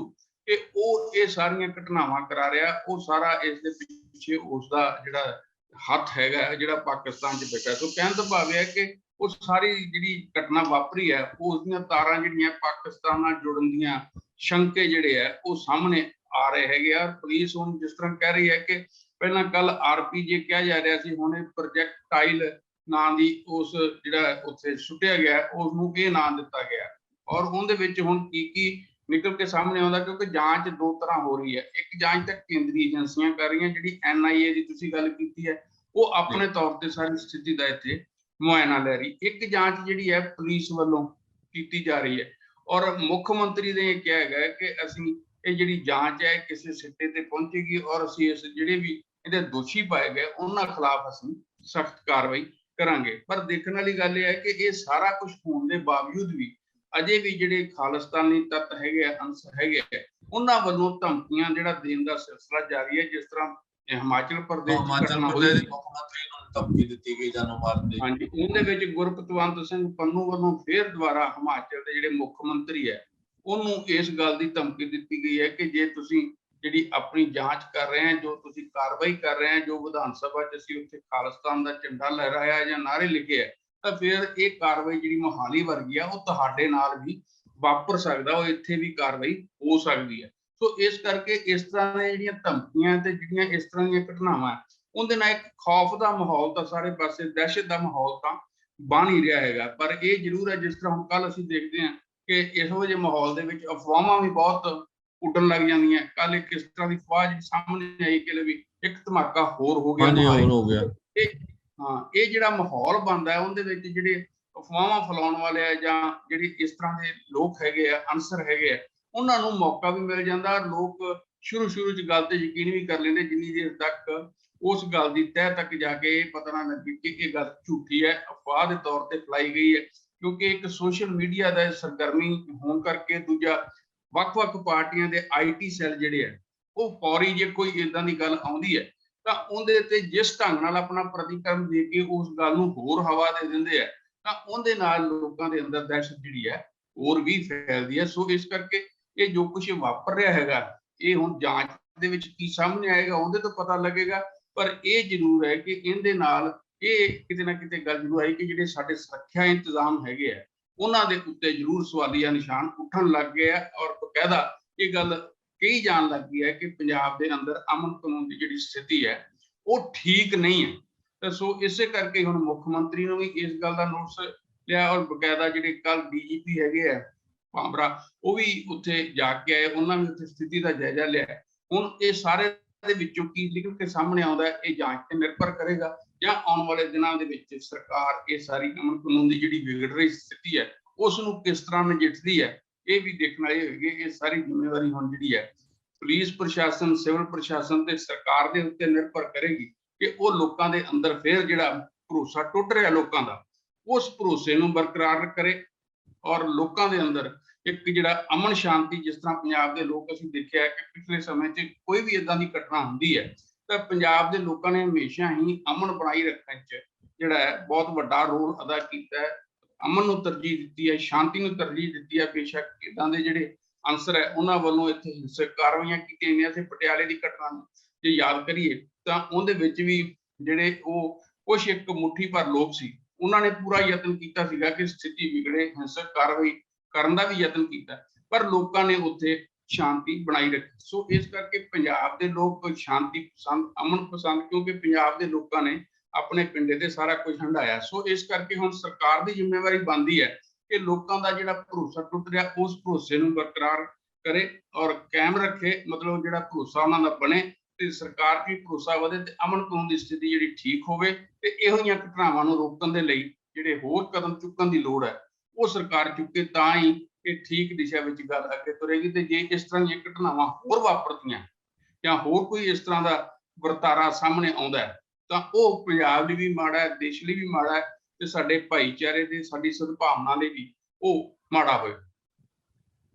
S2: ਕਿ ਉਹ ਇਹ ਸਾਰੀਆਂ ਘਟਨਾਵਾਂ ਕਰਾ ਰਿਹਾ, ਉਹ ਸਾਰਾ ਇਸ ਦੇ ਪਿੱਛੇ ਉਸ ਦਾ ਜਿਹੜਾ ਹੱਥ ਹੈਗਾ, ਜਿਹੜਾ ਪਾਕਿਸਤਾਨ 'ਚ ਬੈਠਾ। ਸੋ ਕਹਿਣ ਦਾ ਭਾਵ ਹੈ ਕਿ ਉਹ ਸਾਰੀ ਜਿਹੜੀ ਘਟਨਾ ਵਾਪਰੀ ਹੈ, ਉਸ ਦੀਆਂ ਤਾਰਾਂ ਜਿਹੜੀਆਂ ਪਾਕਿਸਤਾਨ ਨਾਲ ਜੁੜਨ ਦੀਆਂ ਸ਼ੰਕੇ ਜਿਹੜੇ ਹੈ ਉਹ ਸਾਹਮਣੇ ਆ ਰਹੇ ਹੈਗੇ ਆ। ਪੁਲਿਸ ਹੁਣ ਜਿਸ ਤਰ੍ਹਾਂ ਕਹਿ ਰਹੀ ਹੈ ਕਿ ਪਹਿਲਾਂ ਕੱਲ RPG ਕਿਹਾ ਜਾ ਰਿਹਾ ਸੀ, ਹੁਣ ਪ੍ਰੋਜੈਕਟਾਈਲ ਨਾਂ ਦੀ ਉਸ ਜਿਹੜਾ ਉੱਥੇ ਸੁੱਟਿਆ ਗਿਆ ਉਸ ਨੂੰ ਇਹ ਨਾਂ ਦਿੱਤਾ ਗਿਆ। ਔਰ ਉਹਦੇ ਵਿੱਚ ਹੁਣ ਕੀ ਨਿਕਲ ਕੇ ਸਾਹਮਣੇ ਆਉਂਦਾ, ਕਿਉਂਕਿ ਜਾਂਚ 2 ਤਰ੍ਹਾਂ ਹੋ ਰਹੀ ਹੈ। ਇੱਕ ਜਾਂਚ ਤਾਂ ਕੇਂਦਰੀ ਏਜੰਸੀਆਂ ਕਰ ਰਹੀਆਂ, ਜਿਹੜੀ NIA ਦੀ ਤੁਸੀਂ ਗੱਲ ਕੀਤੀ ਹੈ, ਉਹ ਆਪਣੇ ਤੌਰ ਤੇ ਸਾਰੀ ਸਥਿਤੀ ਦਾ ਇੱਥੇ ਮੁਆਇਨਾ ਲੈ ਰਹੀ। ਇੱਕ ਜਾਂਚ ਜਿਹੜੀ ਹੈ ਪੁਲਿਸ ਵੱਲੋਂ ਕੀਤੀ ਜਾ ਰਹੀ ਹੈ, ਔਰ ਮੁੱਖ ਮੰਤਰੀ ਨੇ ਇਹ ਕਿਹਾ ਹੈਗਾ ਕਿ ਅਸੀਂ ਇਹ ਜਿਹੜੀ ਜਾਂਚ ਹੈ ਕਿਸੇ ਸਿੱਟੇ ਤੇ ਪਹੁੰਚੇਗੀ, ਔਰ ਅਸੀਂ ਇਸ ਜਿਹੜੇ ਵੀ ਇਹਦੇ ਦੋਸ਼ੀ ਪਾਏ ਗਏ ਉਹਨਾਂ ਖਿਲਾਫ ਅਸੀਂ ਸਖਤ ਕਾਰਵਾਈ ਕਰਾਂਗੇ। ਪਰ ਦੇਖਣ ਵਾਲੀ ਗੱਲ ਇਹ ਹੈ ਕਿ ਇਹ ਸਾਰਾ ਕੁਝ ਹੋਣ ਦੇ ਬਾਵਜੂਦ ਵੀ ਅਜੇ ਵੀ ਜਿਹੜੇ ਖਾਲਿਸਤਾਨੀ ਤੱਤ ਹੈਗੇ ਆ, ਅੰਸਰ ਹੈਗੇ ਆ, ਉਹਨਾਂ ਵੱਲੋਂ ਧਮਕੀਆਂ ਜਿਹੜਾ ਦੇਣ ਦਾ ਸਿਲਸਿਲਾ ਜਾਰੀ ਹੈ। ਜਿਸ ਤਰ੍ਹਾਂ ਹਿਮਾਚਲ ਪ੍ਰਦੇਸ਼ ਦੀ ਘਟਨਾ ਹੋਈ,
S1: ਮੁੱਖ ਮੰਤਰੀ ਨੂੰ ਧਮਕੀ ਦਿੱਤੀ ਗਈ ਜਾਨੋਂ ਮਾਰਨ ਦੀ।
S2: ਹਾਂਜੀ, ਉਹਦੇ ਵਿੱਚ ਗੁਰਪਤਵੰਤ ਸਿੰਘ ਪੰਨੂ ਵੱਲੋਂ ਫਿਰ ਦੁਬਾਰਾ ਹਿਮਾਚਲ ਦੇ ਜਿਹੜੇ ਮੁੱਖ ਮੰਤਰੀ ਹੈ ਉਹਨੂੰ ਇਸ ਗੱਲ ਦੀ ਧਮਕੀ ਦਿੱਤੀ ਗਈ ਹੈ ਕਿ ਜੇ ਤੁਸੀਂ ਜਿਹੜੀ ਆਪਣੀ ਜਾਂਚ ਕਰ ਰਹੇ ਹੈ, ਜੋ ਤੁਸੀਂ ਕਾਰਵਾਈ ਕਰ ਰਹੇ ਹੈ, ਜੋ ਵਿਧਾਨ ਸਭਾ 'ਚ ਅਸੀਂ ਉੱਥੇ ਖਾਲਿਸਤਾਨ ਦਾ ਝੰਡਾ ਲਹਿਰਾਇਆ ਜਾਂ ਨਾਅਰੇ ਲਿਖੇ ਹੈ, ਤਾਂ ਫਿਰ ਇਹ ਕਾਰਵਾਈ ਜਿਹੜੀ ਮੋਹਾਲੀ ਵਰਗੀ ਆ ਉਹ ਤੁਹਾਡੇ ਨਾਲ ਵੀ ਵਾਪਰ ਸਕਦਾ, ਉਹ ਇੱਥੇ ਵੀ ਕਾਰਵਾਈ ਹੋ ਸਕਦੀ ਹੈ। ਸੋ ਇਸ ਕਰਕੇ ਇਸ ਤਰ੍ਹਾਂ ਦੀਆਂ ਜਿਹੜੀਆਂ ਧਮਕੀਆਂ ਤੇ ਜਿਹੜੀਆਂ ਇਸ ਤਰ੍ਹਾਂ ਦੀਆਂ ਘਟਨਾਵਾਂ, ਉਹਦੇ ਨਾਲ ਇੱਕ ਖੌਫ ਦਾ ਮਾਹੌਲ ਤਾਂ ਸਾਰੇ ਪਾਸੇ, ਦਹਿਸ਼ਤ ਦਾ ਮਾਹੌਲ ਤਾਂ ਬਣ ਹੀ ਰਿਹਾ ਹੈਗਾ। ਪਰ ਇਹ ਜ਼ਰੂਰ ਹੈ, ਜਿਸ ਤਰ੍ਹਾਂ ਹੁਣ ਕੱਲ ਅਸੀਂ ਦੇਖਦੇ ਹਾਂ ਕਿ ਇਹੋ ਜਿਹੇ ਮਾਹੌਲ ਦੇ ਵਿੱਚ ਅਫਵਾਹਾਂ ਵੀ ਬਹੁਤ ਉੱਡਣ ਲੱਗ ਜਾਂਦੀਆਂ। ਕੱਲ ਇੱਕ ਇਸ ਤਰ੍ਹਾਂ ਦੀ ਅਫਵਾਹ ਸਾਹਮਣੇ ਆਈ ਕਿ ਵੀ ਇੱਕ ਧਮਾਕਾ ਹੋਰ ਹੋ ਗਿਆ, ਇਹ ਜਿਹੜਾ ਮਾਹੌਲ ਬਣਦਾ ਹੈ ਉਹਦੇ ਵਿੱਚ ਜਿਹੜੇ ਅਫਵਾਹਾਂ ਫੈਲਾਉਣ ਵਾਲੇ ਆ ਜਾਂ ਜਿਹੜੀ ਇਸ ਤਰ੍ਹਾਂ ਦੇ ਲੋਕ ਹੈਗੇ ਆ, ਅਨਸਰ ਹੈਗੇ ਆ, ਉਹਨਾਂ ਨੂੰ ਮੌਕਾ ਵੀ ਮਿਲ ਜਾਂਦਾ। ਲੋਕ ਸ਼ੁਰੂ 'ਚ ਗੱਲ ਤੇ ਯਕੀਨ ਵੀ ਕਰ ਲੈਂਦੇ ਜਿੰਨੀ ਦੇਰ ਤੱਕ ਉਸ ਗੱਲ ਦੀ ਤਹਿ ਤੱਕ ਜਾ ਕੇ ਇਹ ਪਤਾ ਨਾ ਲੱਗੇ ਕਿ ਇਹ ਗੱਲ ਝੂਠੀ ਹੈ, ਅਫਵਾਹ ਦੇ ਤੌਰ ਤੇ ਫੈਲਾਈ ਗਈ ਹੈ। ਕਿਉਂਕਿ ਇੱਕ ਸੋਸ਼ਲ ਮੀਡੀਆ ਦਾ ਸਰਗਰਮੀ ਹੋਣ ਕਰਕੇ, ਦੂਜਾ ਵੱਖ-ਵੱਖ ਪਾਰਟੀਆਂ ਦੇ IT ਸੈੱਲ ਜਿਹੜੇ ਆ ਉਹ ਫੌਰੀ ਜੇ ਕੋਈ ਏਦਾਂ ਦੀ ਗੱਲ ਆਉਂਦੀ ਹੈ ਤਾਂ ਉਹਦੇ ਤੇ ਜਿਸ ਢੰਗ ਨਾਲ ਆਪਣਾ ਪ੍ਰਤੀਕਰਮ ਦੇ ਕੇ ਉਸ ਗੱਲ ਨੂੰ ਹੋਰ ਹਵਾ ਦੇ ਦਿੰਦੇ ਆ, ਤਾਂ ਉਹਦੇ ਨਾਲ ਲੋਕਾਂ ਦੇ ਅੰਦਰ ਦਹਿਸ਼ਤ ਜਿਹੜੀ ਹੈ ਹੋਰ ਵੀ ਫੈਲਦੀ ਹੈ। ਸੋ ਇਸ ਕਰਕੇ ਇਹ ਜੋ ਕੁਝ ਵਾਪਰ ਰਿਹਾ ਹੈਗਾ, ਇਹ ਹੁਣ ਜਾਂਚ ਦੇ ਵਿੱਚ ਕੀ ਸਾਹਮਣੇ ਆਏਗਾ ਉਹਦੇ ਤੋਂ ਪਤਾ ਲੱਗੇਗਾ। ਪਰ ਇਹ ਜ਼ਰੂਰ ਹੈ ਕਿ ਇਹਦੇ ਨਾਲ ਇਹ ਕਿਤੇ ਨਾ ਕਿਤੇ ਗੱਲ ਜ਼ਰੂਰ ਆਈ ਕਿ ਜਿਹੜੇ ਸਾਡੇ ਸੁਰੱਖਿਆ ਇੰਤਜ਼ਾਮ ਹੈਗੇ ਆ ਉਹਨਾਂ ਦੇ ਉੱਤੇ ਜ਼ਰੂਰ ਸਵਾਲੀਆ ਨਿਸ਼ਾਨ ਉੱਠਣ ਲੱਗ ਗਏ ਆ। ਔਰ ਬਕਾਇਦਾ ਇਹ ਗੱਲ ਕਹੀ ਜਾਣ ਲੱਗ ਗਈ ਹੈ ਕਿ ਪੰਜਾਬ ਦੇ ਅੰਦਰ ਅਮਨ ਕਾਨੂੰਨ ਦੀ ਜਿਹੜੀ ਸਥਿਤੀ ਹੈ ਉਹ ਠੀਕ ਨਹੀਂ ਹੈ। ਤੇ ਸੋ ਇਸੇ ਕਰਕੇ ਹੁਣ ਮੁੱਖ ਮੰਤਰੀ ਨੂੰ ਵੀ ਇਸ ਗੱਲ ਦਾ ਨੋਟਿਸ ਲਿਆ, ਔਰ ਬਕਾਇਦਾ ਜਿਹੜੇ ਕੱਲ DGP ਹੈਗੇ ਆ ਭਾਂਬਰਾ, ਉਹ ਵੀ ਉੱਥੇ ਜਾ ਕੇ ਆਏ, ਉਹਨਾਂ ਨੇ ਉੱਥੇ ਸਥਿਤੀ ਦਾ ਜਾਇਜ਼ਾ ਲਿਆ। ਹੁਣ ਇਹ ਸਾਰੇ ਦੇ ਵਿੱਚੋਂ ਕੀ ਨਿਕਲ ਕੇ ਸਾਹਮਣੇ ਆਉਂਦਾ ਇਹ ਜਾਂਚ ਤੇ ਨਿਰਭਰ ਕਰੇਗਾ, ਜਾਂ ਆਉਣ ਵਾਲੇ ਦਿਨਾਂ ਦੇ ਵਿੱਚ ਸਰਕਾਰ ਇਹ ਸਾਰੀ ਅਮਨ ਕਾਨੂੰਨ ਦੀ ਜਿਹੜੀ ਵਿਗੜ ਰਹੀ ਸਥਿਤੀ ਹੈ ਉਸ ਨੂੰ ਕਿਸ ਤਰ੍ਹਾਂ ਨਜਿੱਠਦੀ ਹੈ, ਇਹ ਵੀ ਦੇਖਣ ਵਾਲੇ ਹੋਏਗੇ। ਇਹ ਸਾਰੀ ਜ਼ਿੰਮੇਵਾਰੀ ਹੁਣ ਜਿਹੜੀ ਹੈ ਪੁਲਿਸ ਪ੍ਰਸ਼ਾਸਨ, ਸਿਵਲ ਪ੍ਰਸ਼ਾਸਨ ਤੇ ਸਰਕਾਰ ਦੇ ਉੱਤੇ ਨਿਰਭਰ ਕਰੇਗੀ ਕਿ ਉਹ ਲੋਕਾਂ ਦੇ ਅੰਦਰ ਫਿਰ ਜਿਹੜਾ ਭਰੋਸਾ ਟੁੱਟ ਰਿਹਾ ਲੋਕਾਂ ਦਾ, ਉਸ ਭਰੋਸੇ ਨੂੰ ਬਰਕਰਾਰ ਕਰੇ, ਔਰ ਲੋਕਾਂ ਦੇ ਅੰਦਰ ਇੱਕ ਜਿਹੜਾ ਅਮਨ ਸ਼ਾਂਤੀ, ਜਿਸ ਤਰ੍ਹਾਂ ਪੰਜਾਬ ਦੇ ਲੋਕ ਅਸੀਂ ਦੇਖਿਆ ਕਿ ਪਿਛਲੇ ਸਮੇਂ 'ਚ ਕੋਈ ਵੀ ਏਦਾਂ ਦੀ ਘਟਨਾ ਹੁੰਦੀ ਹੈ ਤਾਂ ਪੰਜਾਬ ਦੇ ਲੋਕਾਂ ਨੇ ਹਮੇਸ਼ਾ ਹੀ ਅਮਨ ਬਣਾਈ ਰੱਖਣ 'ਚ ਜਿਹੜਾ ਹੈ ਬਹੁਤ ਵੱਡਾ ਰੋਲ ਅਦਾ ਕੀਤਾ ਹੈ। ਅਮਨ ਨੂੰ ਤਰਜੀਹ ਦਿੱਤੀ ਹੈ, ਸ਼ਾਂਤੀ ਨੂੰ ਤਰਜੀਹ ਦਿੱਤੀ ਹੈ। ਬੇਸ਼ੱਕ ਇੱਦਾਂ ਦੇ ਜਿਹੜੇ ਅਨਸਰ ਹੈ ਉਹਨਾਂ ਵੱਲੋਂ ਇੱਥੇ ਹਿੰਸਕ ਕਾਰਵਾਈਆਂ ਕੀਤੀਆਂ ਗਈਆਂ ਸੀ। ਪਟਿਆਲੇ ਦੀ ਘਟਨਾ ਨੂੰ ਜੇ ਯਾਦ ਕਰੀਏ ਤਾਂ ਉਹਦੇ ਵਿੱਚ ਵੀ ਜਿਹੜੇ ਉਹ ਕੁਛ ਇੱਕ ਮੁੱਠੀ ਭਰ ਲੋਕ ਸੀ, ਉਹਨਾਂ ਨੇ ਪੂਰਾ ਯਤਨ ਕੀਤਾ ਸੀਗਾ ਕਿ ਸਥਿਤੀ ਵਿਗੜੇ, ਹਿੰਸਕ ਕਾਰਵਾਈ ਕਰਨ ਦਾ ਵੀ ਯਤਨ ਕੀਤਾ, ਪਰ ਲੋਕਾਂ ਨੇ ਉੱਥੇ ਸ਼ਾਂਤੀ ਬਣਾਈ ਰੱਖੇ। ਸੋ ਇਸ ਕਰਕੇ ਪੰਜਾਬ ਦੇ ਲੋਕ ਸ਼ਾਂਤੀ ਪਸੰਦ, ਅਮਨ ਪਸੰਦ, ਕਿਉਂਕਿ ਪੰਜਾਬ ਦੇ ਲੋਕਾਂ ਨੇ ਆਪਣੇ ਪਿੰਡੇ ਤੇ ਸਾਰਾ ਕੁਝ ਹੰਢਾਇਆ। ਸੋ ਇਸ ਕਰਕੇ ਹੁਣ ਸਰਕਾਰ ਦੀ ਜ਼ਿੰਮੇਵਾਰੀ ਬਣਦੀ ਹੈ ਕਿ ਲੋਕਾਂ ਦਾ ਜਿਹੜਾ ਭਰੋਸਾ ਟੁੱਟ ਰਿਹਾ ਉਸ ਭਰੋਸੇ ਨੂੰ ਬਰਕਰਾਰ ਕਰੇ ਔਰ ਕਾਇਮ ਰੱਖੇ, ਮਤਲਬ ਜਿਹੜਾ ਭਰੋਸਾ ਉਹਨਾਂ ਦਾ ਬਣੇ ਤੇ ਸਰਕਾਰ ਵੀ ਭਰੋਸਾ ਵਧੇ ਤੇ ਅਮਨ ਕਾਨੂੰਨ ਦੀ ਸਥਿਤੀ ਜਿਹੜੀ ਠੀਕ ਹੋਵੇ। ਤੇ ਇਹੋ ਜਿਹੀਆਂ ਘਟਨਾਵਾਂ ਨੂੰ ਰੋਕਣ ਦੇ ਲਈ ਜਿਹੜੇ ਹੋਰ ਕਦਮ ਚੁੱਕਣ ਦੀ ਲੋੜ ਹੈ ਉਹ ਸਰਕਾਰ ਚੁੱਕੇ, ਤਾਂ ਹੀ ਇਹ ਠੀਕ ਦਿਸ਼ਾ ਵਿੱਚ ਗੱਲ ਅੱਗੇ ਤੁਰੇਗੀ। ਤੇ ਜੇ ਇਸ ਤਰ੍ਹਾਂ ਦੀਆਂ ਘਟਨਾਵਾਂ ਹੋਰ ਵਾਪਰਦੀਆਂ ਜਾਂ ਹੋਰ ਕੋਈ ਇਸ ਤਰ੍ਹਾਂ ਦਾ ਵਰਤਾਰਾ ਸਾਹਮਣੇ ਆਉਂਦਾ ਹੈ ਤਾਂ ਉਹ ਪੰਜਾਬ ਲਈ ਵੀ ਮਾੜਾ ਹੈ, ਦੇਸ਼ ਲਈ ਵੀ ਮਾੜਾ ਹੈ ਤੇ ਸਾਡੇ ਭਾਈਚਾਰੇ ਦੀ, ਸਾਡੀ ਸਦਭਾਵਨਾ ਲਈ ਵੀ ਉਹ ਮਾੜਾ ਹੋਏ।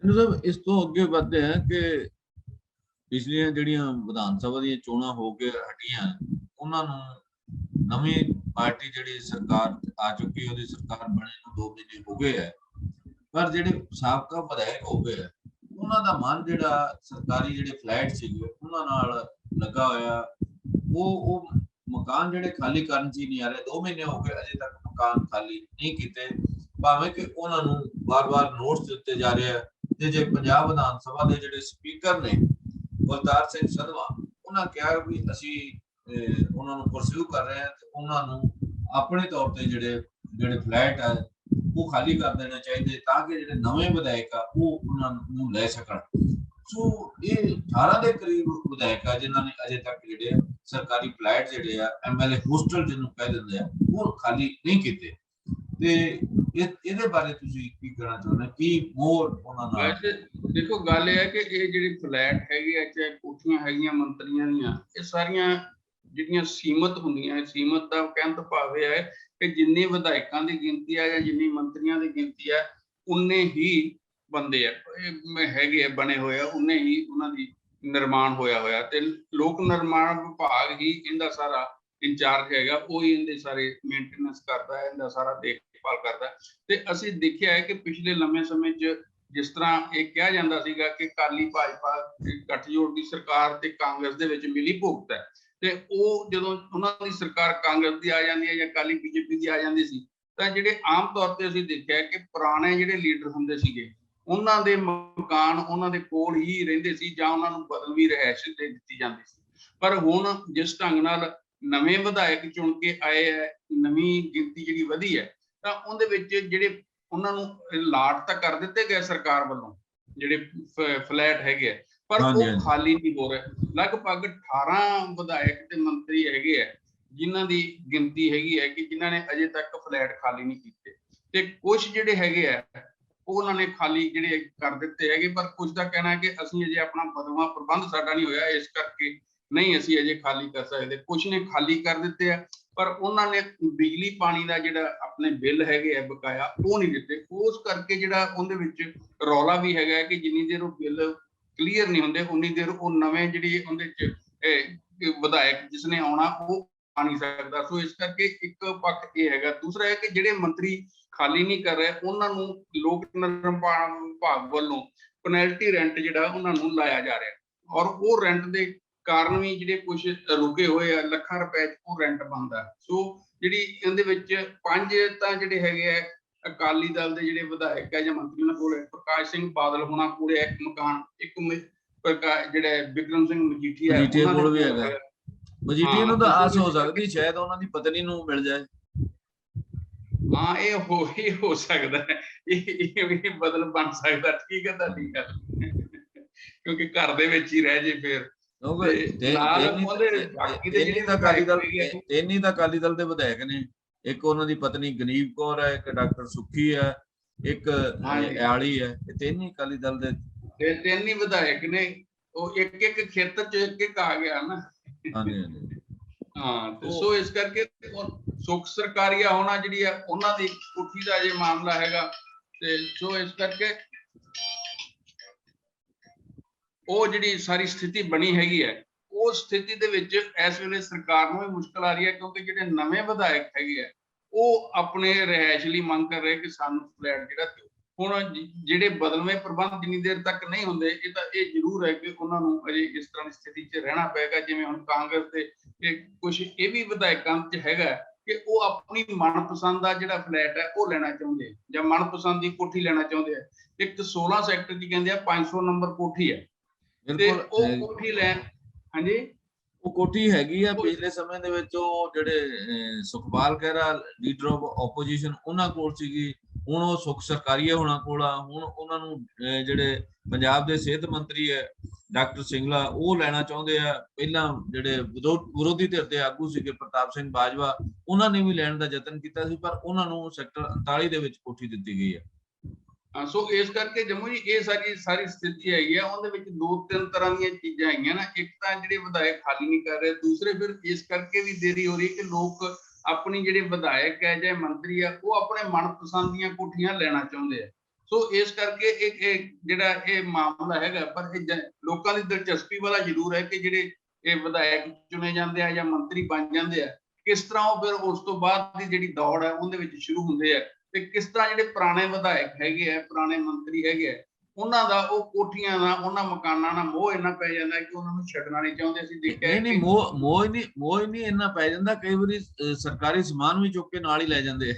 S1: ਸਾਹਿਬ, ਇਸ ਤੋਂ ਅੱਗੇ ਵਧਦੇ ਹਾਂ ਕਿ ਪਿਛਲੀਆਂ ਜਿਹੜੀਆਂ ਵਿਧਾਨ ਸਭਾ ਦੀਆਂ ਚੋਣਾਂ ਹੋ ਕੇ ਹਟੀਆਂ, ਉਹਨਾਂ ਨੂੰ ਨਵੀਂ ਪਾਰਟੀ ਜਿਹੜੀ ਸਰਕਾਰ ਆ ਚੁੱਕੀ, ਉਹਦੀ ਸਰਕਾਰ ਬਣੇ ਨੂੰ 2 ਮਹੀਨੇ ਹੋ ਗਏ ਹੈ, ਪਰ ਜਿਹੜੇ ਸਾਬਕਾ ਵਿਧਾਇਕ ਹੋ ਗਏ ਉਹਨਾਂ ਦਾ ਮਨ ਜਿਹੜਾ ਸਰਕਾਰੀ ਜਿਹੜੇ ਫਲੈਟ ਸੀਗੇ ਉਹਨਾਂ ਨਾਲ ਲੱਗਾ ਹੋਇਆ, ਉਹ ਮਕਾਨ ਜਿਹੜੇ ਖਾਲੀ ਕਰਨ ਚ ਹੀ ਨਹੀਂ ਆ ਰਹੇ। 2 ਮਹੀਨੇ ਹੋ ਗਏ ਅਜੇ ਤੱਕ ਮਕਾਨ ਖਾਲੀ ਨਹੀਂ ਕੀਤੇ, ਭਾਵੇਂ ਕਿ ਉਹਨਾਂ ਨੂੰ ਵਾਰ-ਵਾਰ ਨੋਟਿਸ ਦਿੱਤੇ ਜਾ ਰਹੇ ਆ। ਤੇ ਜੇ ਪੰਜਾਬ ਵਿਧਾਨ ਸਭਾ ਦੇ ਜਿਹੜੇ ਸਪੀਕਰ ਨੇ ਬਲਤਾਰ ਸਿੰਘ ਸੰਧਵਾ, ਉਹਨਾਂ ਕਿਹਾ ਵੀ ਅਸੀਂ ਉਹਨਾਂ ਨੂੰ ਪਰਸਿਊ ਕਰ ਰਹੇ ਹਾਂ ਤੇ ਉਹਨਾਂ ਨੂੰ ਆਪਣੇ ਤੌਰ ਤੇ ਜਿਹੜੇ ਫਲੈਟ ਆ ਉਹ ਖਾਲੀ ਕਰ ਦੇਣੇ ਚਾਹੀਦੇ ਤਾਂ ਕਿ ਜਿਹੜੇ ਨਵੇਂ ਵਿਧਾਇਕ ਆ ਉਹ ਉਹਨਾਂ ਨੂੰ ਲੈ ਸਕਣ। ਸੋ ਇਹ 18 ਦੇ ਕਰੀਬ ਵਿਧਾਇਕ ਆ ਜਿਨ੍ਹਾਂ ਨੇ ਅਜੇ ਤੱਕ ਜਿਹੜੇ ਸਰਕਾਰੀ ਫਲੈਟ ਜਿਹੜੇ ਆ MLA ਹੋਸਟਲ ਜਿਹਨੂੰ ਕਹਿ ਦਿੰਦੇ ਆ ਉਹ ਖਾਲੀ ਨਹੀਂ ਕੀਤੇ। ਤੇ ਇਹਦੇ ਬਾਰੇ ਤੁਸੀਂ ਕੀ ਕਹਿਣਾ ਚਾਹੁੰਦੇ, ਕੀ ਮੋਰ ਉਹਨਾਂ ਨਾਲ?
S2: ਵੈਸੇ ਦੇਖੋ, ਗੱਲ ਇਹ ਹੈ ਕਿ ਇਹ ਜਿਹੜੇ ਫਲੈਟ ਹੈਗੇ ਆ, ਚਾਹੇ ਕੋਠੀਆਂ ਹੈਗੀਆਂ ਮੰਤਰੀਆਂ ਦੀਆਂ, ਇਹ ਸਾਰੀਆਂ ਜਿਹੜੀਆਂ ਸੀਮਤ ਹੁੰਦੀਆਂ, ਸੀਮਤ ਦਾ ਕਹਿਣ ਤੋਂ ਭਾਵ ਇਹ ਹੈ ਕਿ ਜਿੰਨੀ ਵਿਧਾਇਕਾਂ ਦੀ ਗਿਣਤੀ ਹੈ ਜਾਂ ਜਿੰਨੀ ਮੰਤਰੀਆਂ ਦੀ ਗਿਣਤੀ ਹੈ ਉਨੇ ਹੀ ਬੰਦੇ ਆ ਹੈਗੇ ਆ, ਬਣੇ ਹੋਏ ਆ, ਉਨੇ ਹੀ ਉਹਨਾਂ ਦੀ ਨਿਰਮਾਣ ਹੋਇਆ ਤੇ ਲੋਕ ਨਿਰਮਾਣ ਵਿਭਾਗ ਹੀ ਇਹਦਾ ਸਾਰਾ ਇੰਚਾਰਜ ਹੈਗਾ, ਉਹ ਹੀ ਇਹਦੇ ਸਾਰੇ ਮੇਨਟੇਨੈਂਸ ਕਰਦਾ ਹੈ, ਇਹਦਾ ਸਾਰਾ ਦੇਖਭਾਲ ਕਰਦਾ। ਤੇ ਅਸੀਂ ਦੇਖਿਆ ਹੈ ਕਿ ਪਿਛਲੇ ਲੰਮੇ ਸਮੇਂ 'ਚ ਜਿਸ ਤਰ੍ਹਾਂ ਇਹ ਕਿਹਾ ਜਾਂਦਾ ਸੀਗਾ ਕਿ ਅਕਾਲੀ ਭਾਜਪਾ ਗੱਠਜੋੜ ਦੀ ਸਰਕਾਰ ਤੇ ਕਾਂਗਰਸ ਦੇ ਵਿੱਚ ਮਿਲੀ ਭੁਗਤ ਹੈ, ਤੇ ਉਹ ਜਦੋਂ ਉਹਨਾਂ ਦੀ ਸਰਕਾਰ ਕਾਂਗਰਸ ਦੀ ਆ ਜਾਂਦੀ ਹੈ ਜਾਂ ਅਕਾਲੀ BJP ਦੀ ਆ ਜਾਂਦੀ ਸੀ ਤਾਂ ਜਿਹੜੇ ਆਮ ਤੌਰ ਤੇ ਅਸੀਂ ਦੇਖਿਆ ਕਿ ਪੁਰਾਣੇ ਜਿਹੜੇ ਲੀਡਰ ਹੁੰਦੇ ਸੀਗੇ ਉਹਨਾਂ ਦੇ ਮਕਾਨ ਉਹਨਾਂ ਦੇ ਕੋਲ ਹੀ ਰਹਿੰਦੇ ਸੀ ਜਾਂ ਉਹਨਾਂ ਨੂੰ ਬਦਲਵੀਂ ਰਿਹਾਇਸ਼ ਦੇ ਦਿੱਤੀ ਜਾਂਦੀ ਸੀ। ਪਰ ਹੁਣ ਜਿਸ ਢੰਗ ਨਾਲ ਨਵੇਂ ਵਿਧਾਇਕ ਚੁਣ ਕੇ ਆਏ ਹੈ, ਨਵੀਂ ਗਿਣਤੀ ਜਿਹੜੀ ਵਧੀ ਹੈ, ਤਾਂ ਉਹਦੇ ਵਿੱਚ ਜਿਹੜੇ ਉਹਨਾਂ ਨੂੰ ਲਾਟ ਤਾਂ ਕਰ ਦਿੱਤੇ ਗਏ ਸਰਕਾਰ ਵੱਲੋਂ ਜਿਹੜੇ ਫਲੈਟ ਹੈਗੇ ਆ, ਪਰ ਉਹ ਖਾਲੀ ਨਹੀਂ ਹੋ ਰਹੇ। ਲਗਭਗ 18 ਵਿਧਾਇਕ ਤੇ ਮੰਤਰੀ ਹੈਗੇ ਆ ਜਿਨ੍ਹਾਂ ਦੀ ਗਿਣਤੀ ਹੈਗੀ ਹੈ ਕਿ ਜਿਨ੍ਹਾਂ ਨੇ ਅਜੇ ਤੱਕ ਫਲੈਟ ਖਾਲੀ ਨਹੀਂ ਕੀਤੇ, ਤੇ ਕੁਝ ਜਿਹੜੇ ਹੈਗੇ ਆ ਉਹਨਾਂ ਨੇ ਖਾਲੀ ਜਿਹੜੇ ਕਰ ਦਿੱਤੇ ਹੈਗੇ, ਪਰ ਕੁਝ ਦਾ ਕਹਿਣਾ ਹੈ ਕਿ ਅਸੀਂ ਅਜੇ ਆਪਣਾ ਬਦਲਵਾਂ ਪ੍ਰਬੰਧ ਸਾਡਾ ਨਹੀਂ ਹੋਇਆ, ਇਸ ਕਰਕੇ ਨਹੀਂ ਅਸੀਂ ਅਜੇ ਖਾਲੀ ਕਰ ਸਕਦੇ। ਕੁਝ ਨੇ ਖਾਲੀ ਕਰ ਦਿੱਤੇ ਆ, ਪਰ ਉਹਨਾਂ ਨੇ ਬਿਜਲੀ ਪਾਣੀ ਦਾ ਜਿਹੜਾ ਆਪਣੇ ਬਿੱਲ ਹੈਗੇ ਆ ਬਕਾਇਆ ਉਹ ਨਹੀਂ ਦਿੱਤੇ। ਉਸ ਕਰਕੇ ਜਿਹੜਾ ਉਹਦੇ ਵਿੱਚ ਰੌਲਾ ਵੀ ਹੈਗਾ ਕਿ ਜਿੰਨੀ ਦੇਰ ਉਹ ਬਿੱਲ ਕਲੀਅਰ ਨਹੀਂ ਹੁੰਦੇ ਉਨੀ ਦੇਰ ਉਹ ਨਵੇਂ ਜਿਹੜੀ ਉਹਦੇ ਚ ਵਿਧਾਇਕ ਜਿਸਨੇ ਆਉਣਾ ਉਹ ਆ ਨਹੀਂ ਸਕਦਾ। ਸੋ ਇਸ ਕਰਕੇ ਇੱਕ ਪੱਖ ਇਹ ਹੈਗਾ। ਦੂਸਰਾ ਹੈ ਕਿ ਜਿਹੜੇ ਮੰਤਰੀ ਖਾਲੀ ਨਹੀਂ ਕਰ ਰਹੇ ਉਹਨਾਂ ਨੂੰ ਲੋਕ ਨਿਰਮਾਣ ਵਿਭਾਗ ਵੱਲੋਂ ਪੈਨਲਟੀ ਰੈਂਟ ਜਿਹੜਾ ਉਹਨਾਂ ਨੂੰ ਲਾਇਆ ਜਾ ਰਿਹਾ, ਔਰ ਉਹ ਰੈਂਟ ਦੇ ਕਾਰਨ ਵੀ ਜਿਹੜੇ ਕੁਝ ਰੁਕੇ ਹੋਏ ਆ ਲੱਖਾਂ ਰੁਪਏ ਉਹ ਰੈਂਟ ਬਣਦਾ। ਸੋ ਜਿਹੜੀ ਇਹਦੇ ਵਿੱਚ 5 ਤਾਂ ਜਿਹੜੇ ਹੈਗੇ ਆ ਅਕਾਲੀ ਦਲ ਦੇ ਜਿਹੜੇ ਵਿਧਾਇਕ ਹੈ ਜਾਂ ਮੰਤਰੀ ਉਹਨਾਂ ਕੋਲ ਪ੍ਰਕਾਸ਼ ਸਿੰਘ ਬਾਦਲ ਹੋਣਾ ਕੋਲ ਇੱਕ ਮਕਾਨ, ਇੱਕ ਜਿਹੜਾ ਬਿਕਰਮ ਸਿੰਘ ਮਜੀਠੀਆ
S1: ਕੋਲ ਵੀ ਹੈਗਾ। ਮਜੀਠੀਆ ਨੂੰ ਤਾਂ ਆਸ ਹੋ ਸਕਦੀ ਸ਼ਾਇਦ ਉਹਨਾਂ ਦੀ ਪਤਨੀ ਨੂੰ ਮਿਲ ਜਾਏ।
S2: ਹਾਂ, ਇਹ ਹੋ ਸਕਦਾ, ਇਹ ਵੀ ਬਦਲ ਬਣ ਸਕਦਾ। ਠੀਕ ਹੈ ਤੁਹਾਡੀ ਗੱਲ, ਕਿਉਂਕਿ ਘਰ ਦੇ ਵਿੱਚ ਹੀ ਰਹਿ ਜੇ ਫਿਰ
S1: ਇੰਨੀ ਤਾਂ ਅਕਾਲੀ ਦਲ ਦੇ ਵਿਧਾਇਕ ਨੇ। ਇੱਕ ਉਹਨਾਂ ਦੀ ਪਤਨੀ ਗਨੀਵ ਕੌਰ ਹੈ, ਇੱਕ ਡਾਕਟਰ ਸੁੱਖੀ ਹੈ, ਇੱਕ ਆਲੀ ਹੈ। ਇਹ ਤਿੰਨ ਹੀ ਅਕਾਲੀ ਦਲ ਦੇ
S2: ਤਿੰਨ ਹੀ ਵਿਧਾਇਕ ਨੇ। ਉਹ ਇੱਕ ਖੇਤਰ ਚ ਇੱਕ ਆ ਗਿਆ ਨਾ। ਹਾਂ, ਤੇ ਸੋ ਇਸ ਕਰਕੇ ਸੁੱਖ ਸਰਕਾਰੀਆ ਹੋਣਾ ਜਿਹੜੀ ਹੈ ਉਹਨਾਂ ਦੀ ਕੋਠੀ ਦਾ ਜੇ ਮਾਮਲਾ ਹੈਗਾ। ਤੇ ਸੋ ਇਸ ਕਰਕੇ ਉਹ ਜਿਹੜੀ ਸਾਰੀ ਸਥਿਤੀ ਬਣੀ ਹੈਗੀ ਹੈ, ਉਸ ਸਥਿਤੀ ਦੇ ਵਿੱਚ ਇਸ ਵੇਲੇ ਸਰਕਾਰ ਨੂੰ ਵੀ ਮੁਸ਼ਕਲ ਆ ਰਹੀ ਹੈ, ਕਿਉਂਕਿ ਜਿਹੜੇ ਨਵੇਂ ਵਿਧਾਇਕ ਹੈਗੇ ਆ ਉਹ ਆਪਣੇ ਰਿਹਾਇਸ਼ ਲਈ ਮੰਗ ਕਰ ਰਹੇ ਕਿ ਸਾਨੂੰ ਫਲੈਟ ਜਿਹੜਾ ਦਿਓ। ਹੁਣ ਜਿਹੜੇ ਬਦਲਵੇਂ ਪ੍ਰਬੰਧ ਜਿੰਨੀ ਦੇਰ ਤੱਕ ਨਹੀਂ ਹੁੰਦੇ, ਇਹ ਤਾਂ ਇਹ ਜ਼ਰੂਰ ਹੈ ਕਿ ਉਹਨਾਂ ਨੂੰ ਅਜੇ ਇਸ ਤਰ੍ਹਾਂ ਦੀ ਸਥਿਤੀ 'ਚ ਰਹਿਣਾ ਪਏਗਾ। ਜਿਵੇਂ ਹੁਣ ਕਾਂਗਰਸ ਤੇ ਕੁਝ ਇਹ ਵੀ ਵਿਧਾਇਕਾਂ 'ਚ ਹੈਗਾ ਕਿ ਉਹ ਆਪਣੀ ਮਨਪਸੰਦ ਦਾ ਜਿਹੜਾ ਫਲੈਟ ਹੈ ਉਹ ਲੈਣਾ ਚਾਹੁੰਦੇ ਜਾਂ ਮਨਪਸੰਦ ਦੀ ਕੋਠੀ ਲੈਣਾ ਚਾਹੁੰਦੇ ਆ। ਇੱਕ 16 ਸੈਕਟਰ 'ਚ ਕਹਿੰਦੇ ਆ 500 ਨੰਬਰ ਕੋਠੀ ਹੈ, ਤੇ
S1: ਬਿਲਕੁਲ
S2: ਉਹ ਕੋਠੀ ਲੈਣ। ਹਾਂਜੀ,
S1: ਉਹ ਕੋਠੀ ਹੈਗੀ ਆ।
S2: ਉਹ
S1: ਪਿਛਲੇ ਸਮੇਂ ਦੇ ਵਿੱਚ ਉਹ ਜਿਹੜੇ Sukhpal Khaira leader of opposition ਉਹਨਾਂ ਕੋਲ ਸੀਗੀ, ਹੁਣ ਉਹ ਸੁਖ ਸਰਕਾਰੀਆ ਹੋਣਾ ਕੋਲ ਆ। ਹੁਣ ਉਹਨਾਂ ਨੂੰ ਜਿਹੜੇ ਪੰਜਾਬ ਦੇ ਸਿਹਤ ਮੰਤਰੀ ਹੈ ਡਾਕਟਰ ਸਿੰਗਲਾ ਉਹ ਲੈਣਾ ਚਾਹੁੰਦੇ ਆ। ਪਹਿਲਾਂ ਜਿਹੜੇ ਵਿਰੋਧੀ ਧਿਰ ਦੇ ਆਗੂ ਸੀਗੇ ਪ੍ਰਤਾਪ ਸਿੰਘ ਬਾਜਵਾ, ਉਹਨਾਂ ਨੇ ਵੀ ਲੈਣ ਦਾ ਯਤਨ ਕੀਤਾ ਸੀ, ਪਰ ਉਹਨਾਂ ਨੂੰ ਸੈਕਟਰ 39 ਦੇ ਵਿੱਚ ਕੋਠੀ ਦਿੱਤੀ ਗਈ ਹੈ।
S2: ਸੋ ਇਸ ਕਰਕੇ ਜੰਮੂ ਜੀ ਇਹ ਸਾਰੀ ਸਥਿਤੀ ਹੈਗੀ ਆ। ਉਹਦੇ ਵਿੱਚ ਦੋ ਤਿੰਨ ਤਰ੍ਹਾਂ ਦੀਆਂ ਚੀਜ਼ਾਂ ਹੈਗੀਆਂ ਨਾ। ਇੱਕ ਤਾਂ ਜਿਹੜੇ ਵਿਧਾਇਕ ਖਾਲੀ ਨਹੀਂ ਕਰ ਰਹੇ, ਦੂਸਰੇ ਫਿਰ ਇਸ ਕਰਕੇ ਵੀ ਦੇਰੀ ਹੋ ਰਹੀ ਕਿ ਲੋਕ ਆਪਣੀ ਜਿਹੜੇ ਵਿਧਾਇਕ ਹੈ ਜਾਂ ਮੰਤਰੀ ਆ ਉਹ ਆਪਣੇ ਮਨਪਸੰਦ ਦੀਆਂ ਕੋਠੀਆਂ ਲੈਣਾ ਚਾਹੁੰਦੇ ਆ। ਸੋ ਇਸ ਕਰਕੇ ਇਹ ਜਿਹੜਾ ਇਹ ਮਾਮਲਾ ਹੈਗਾ, ਪਰ ਇਹ ਲੋਕਾਂ ਦੀ ਦਿਲਚਸਪੀ ਵਾਲਾ ਜ਼ਰੂਰ ਹੈ ਕਿ ਜਿਹੜੇ ਇਹ ਵਿਧਾਇਕ ਚੁਣੇ ਜਾਂਦੇ ਆ ਜਾਂ ਮੰਤਰੀ ਬਣ ਜਾਂਦੇ ਆ, ਕਿਸ ਤਰ੍ਹਾਂ ਉਹ ਫਿਰ ਉਸ ਤੋਂ ਬਾਅਦ ਦੀ ਜਿਹੜੀ ਦੌੜ ਹੈ ਉਹਦੇ ਵਿੱਚ ਸ਼ੁਰੂ ਹੁੰਦੇ ਆ, ਤੇ ਕਿਸ ਤਰ੍ਹਾਂ ਜਿਹੜੇ ਪੁਰਾਣੇ ਵਿਧਾਇਕ ਹੈਗੇ ਆ, ਪੁਰਾਣੇ ਮੰਤਰੀ ਹੈਗੇ ਆ, ਉਹਨਾਂ ਦਾ ਉਹ ਕੋਠੀਆਂ ਦਾ, ਉਹਨਾਂ ਮਕਾਨਾਂ ਨਾਲ ਮੋਹ ਇੰਨਾ ਪੈ ਜਾਂਦਾ ਕਿ ਉਹਨਾਂ ਨੂੰ ਛੱਡਣਾ ਨਹੀਂ ਚਾਹੁੰਦੇ। ਅਸੀਂ ਦੇਖਿਆ
S1: ਨਹੀਂ ਮੋਹ ਹੀ ਨਹੀਂ ਇੰਨਾ ਪੈ ਜਾਂਦਾ, ਕਈ ਵਾਰੀ ਸਰਕਾਰੀ ਸਮਾਨ ਵੀ ਚੁੱਕ ਕੇ ਨਾਲ ਹੀ ਲੈ ਜਾਂਦੇ ਆ।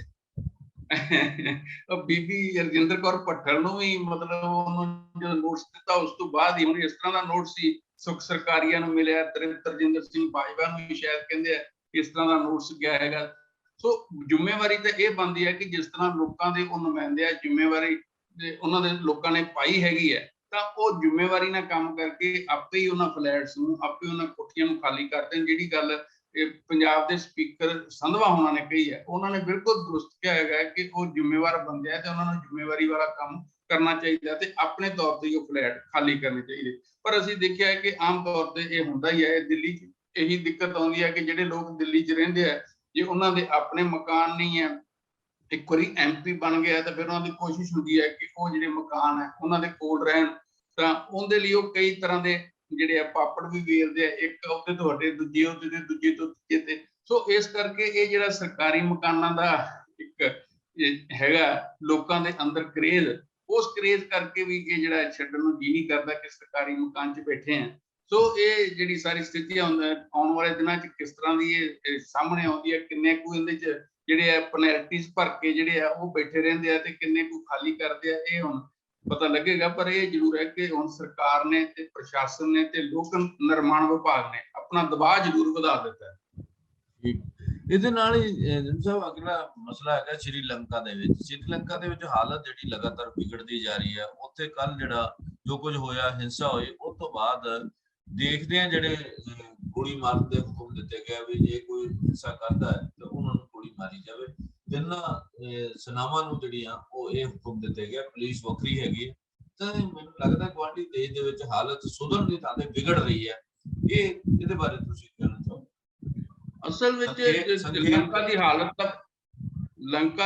S2: ਉਹ ਬੀਬੀ ਰਜਿੰਦਰ ਕੌਰ ਭੱਠਲ ਨੂੰ ਵੀ ਮਤਲਬ ਉਹਨੂੰ ਜਦੋਂ ਨੋਟਿਸ ਦਿੱਤਾ ਉਸ ਤੋਂ ਬਾਅਦ ਹੀ ਹੁਣ ਇਸ ਤਰ੍ਹਾਂ ਦਾ ਨੋਟ ਸੀ ਸੁਖ ਸਰਕਾਰੀਆ ਨੂੰ ਮਿਲਿਆ। ਤਰਜਿੰਦਰ ਸਿੰਘ ਬਾਜਵਾ ਨੂੰ ਵੀ ਸ਼ਾਇਦ ਕਹਿੰਦੇ ਆ ਇਸ ਤਰ੍ਹਾਂ ਦਾ ਨੋਟਿਸ ਗਿਆ ਹੈਗਾ। ਸੋ ਜ਼ਿੰਮੇਵਾਰੀ ਤਾਂ ਇਹ ਬਣਦੀ ਹੈ ਕਿ ਜਿਸ ਤਰ੍ਹਾਂ ਲੋਕਾਂ ਦੇ ਉਹ ਨੁਮਾਇੰਦੇ ਆ, ਜ਼ਿੰਮੇਵਾਰੀ ਉਹਨਾਂ ਦੇ ਲੋਕਾਂ ਨੇ ਪਾਈ ਹੈਗੀ ਹੈ, ਤਾਂ ਉਹ ਜ਼ਿੰਮੇਵਾਰੀ ਨਾਲ ਕੰਮ ਕਰਕੇ ਆਪੇ ਹੀ ਉਹਨਾਂ ਫਲੈਟਸ ਨੂੰ, ਆਪੇ ਉਹਨਾਂ ਕੋਠੀਆਂ ਨੂੰ ਖਾਲੀ ਕਰਦੇ ਨੇ। ਜਿਹੜੀ ਗੱਲ ਇਹ ਪੰਜਾਬ ਦੇ ਸਪੀਕਰ ਸੰਧਵਾ ਹੋਣਾ ਨੇ ਕਹੀ ਹੈ, ਉਹਨਾਂ ਨੇ ਬਿਲਕੁਲ ਦੁਰਸਤ ਕਿਹਾ ਹੈਗਾ ਕਿ ਉਹ ਜ਼ਿੰਮੇਵਾਰ ਬੰਦੇ ਆ ਤੇ ਉਹਨਾਂ ਨੂੰ ਜ਼ਿੰਮੇਵਾਰੀ ਵਾਲਾ ਕੰਮ ਕਰਨਾ ਚਾਹੀਦਾ ਤੇ ਆਪਣੇ ਤੌਰ ਤੇ ਉਹ ਫਲੈਟ ਖਾਲੀ ਕਰਨੇ ਚਾਹੀਦੇ। ਪਰ ਅਸੀਂ ਦੇਖਿਆ ਹੈ ਕਿ ਆਮ ਤੌਰ ਤੇ ਇਹ ਹੁੰਦਾ ਹੀ ਹੈ। ਦਿੱਲੀ 'ਚ ਇਹੀ ਦਿੱਕਤ ਆਉਂਦੀ ਹੈ ਕਿ ਜਿਹੜੇ ਲੋਕ ਦਿੱਲੀ 'ਚ ਰਹਿੰਦੇ ਆ, ਜੇ ਉਹਨਾਂ ਦੇ ਆਪਣੇ ਮਕਾਨ ਨਹੀਂ ਹੈ, ਇੱਕ ਵਾਰੀ MP ਬਣ ਗਿਆ ਤਾਂ ਫਿਰ ਉਹਨਾਂ ਦੀ ਕੋਸ਼ਿਸ਼ ਹੁੰਦੀ ਹੈ ਕਿ ਉਹ ਜਿਹੜੇ ਮਕਾਨ ਹੈ ਉਹਨਾਂ ਦੇ ਕੋਲ ਰਹਿਣ। ਤਾਂ ਉਹਦੇ ਲਈ ਉਹ ਕਈ ਤਰ੍ਹਾਂ ਦੇ ਜਿਹੜੇ ਆ ਪਾਪੜ ਵੀ ਵੇਲਦੇ ਆ, ਇੱਕ ਉਹਦੇ ਤੁਹਾਡੇ ਦੂਜੇ ਉਹਦੇ ਤੇ, ਦੂਜੇ ਤੋਂ ਤੀਜੇ ਤੇ। ਸੋ ਇਸ ਕਰਕੇ ਇਹ ਜਿਹੜਾ ਸਰਕਾਰੀ ਮਕਾਨਾਂ ਦਾ ਇੱਕ ਹੈਗਾ ਲੋਕਾਂ ਦੇ ਅੰਦਰ ਕਰੇਜ਼, ਉਸ ਕਰੇਜ਼ ਕਰਕੇ ਵੀ ਇਹ ਜਿਹੜਾ ਛੱਡਣ ਨੂੰ ਜੀ ਨਹੀਂ ਕਰਦਾ ਕਿ ਸਰਕਾਰੀ ਮਕਾਨ 'ਚ ਬੈਠੇ ਆ। ਸੋ ਇਹ ਜਿਹੜੀ ਸਾਰੀ ਸਥਿਤੀ ਆਉਣ ਵਾਲੇ ਦਿਨਾਂ 'ਚ ਕਿਸ ਤਰ੍ਹਾਂ ਦੀ ਇਹ ਸਾਹਮਣੇ ਆਉਂਦੀ ਹੈ, ਕਿੰਨੇ ਕੁ ਇਹਦੇ 'ਚ ਜਿਹੜੇ ਆ ਪੈਨਲਟੀਜ਼ ਭਰ ਕੇ ਜਿਹੜੇ ਆ ਉਹ ਬੈਠੇ ਰਹਿੰਦੇ ਆ ਤੇ ਕਿੰਨੇ ਕੁ ਖਾਲੀ ਕਰਦੇ ਆ, ਇਹ ਹੁਣ ਪਤਾ ਲੱਗੇਗਾ। ਪਰ ਇਹ ਜ਼ਰੂਰ ਹੈ ਕਿ ਹੁਣ ਸਰਕਾਰ ਨੇ ਤੇ ਪ੍ਰਸ਼ਾਸਨ ਨੇ ਤੇ ਲੋਕ ਨਿਰਮਾਣ ਵਿਭਾਗ ਨੇ ਆਪਣਾ ਦਬਾਅ ਜ਼ਰੂਰ ਵਧਾ ਦਿੱਤਾ ਹੈ।
S1: ਇਹਦੇ ਨਾਲ ਹੀ ਸਾਹਿਬ ਅਗਲਾ ਮਸਲਾ ਹੈਗਾ ਸ਼੍ਰੀਲੰਕਾ ਦੇ ਵਿੱਚ। ਸ਼੍ਰੀਲੰਕਾ ਦੇ ਵਿੱਚ ਹਾਲਤ ਜਿਹੜੀ ਲਗਾਤਾਰ ਵਿਗੜਦੀ ਜਾ ਰਹੀ ਹੈ। ਉੱਥੇ ਕੱਲ ਜਿਹੜਾ ਜੋ ਕੁਝ ਹੋਇਆ, ਹਿੰਸਾ ਹੋਈ, ਉਸ ਤੋਂ ਬਾਅਦ ਦੇਖਦੇ ਆ ਜਿਹੜੇ ਗੋਲੀ ਮਾਰਨ ਦੇ ਹੁਕਮ ਦਿੱਤੇ ਗਏ ਵੀ ਜੇ ਕੋਈ ਹਿੰਸਾ ਕਰਦਾ ਹੈ ਤਾਂ ਉਹਨਾਂ ਨੂੰ ਗੋਲੀ ਮਾਰੀ ਜਾਵੇ। ਤਿੰਨਾਂ ਸੈਨਾਵਾਂ ਨੂੰ ਜਿਹੜੀਆਂ ਉਹ ਇਹ ਹੁਕਮ ਦਿੱਤੇ ਗਏ। ਪੁਲਿਸ ਵੱਖਰੀ ਹੈਗੀ। ਤਾਂ ਮੈਨੂੰ ਲੱਗਦਾ ਗੁਆਂਢੀ ਦੇਸ਼ ਦੇ ਵਿੱਚ ਹਾਲਤ ਸੁਧਰਨ ਦੀ ਥਾਂ ਤੇ ਵਿਗੜ ਰਹੀ ਹੈ। ਇਹਦੇ ਬਾਰੇ ਤੁਸੀਂ ਕਹਿਣਾ ਚਾਹੋ?
S2: ਅਸਲ ਵਿੱਚ ਲੰਕਾ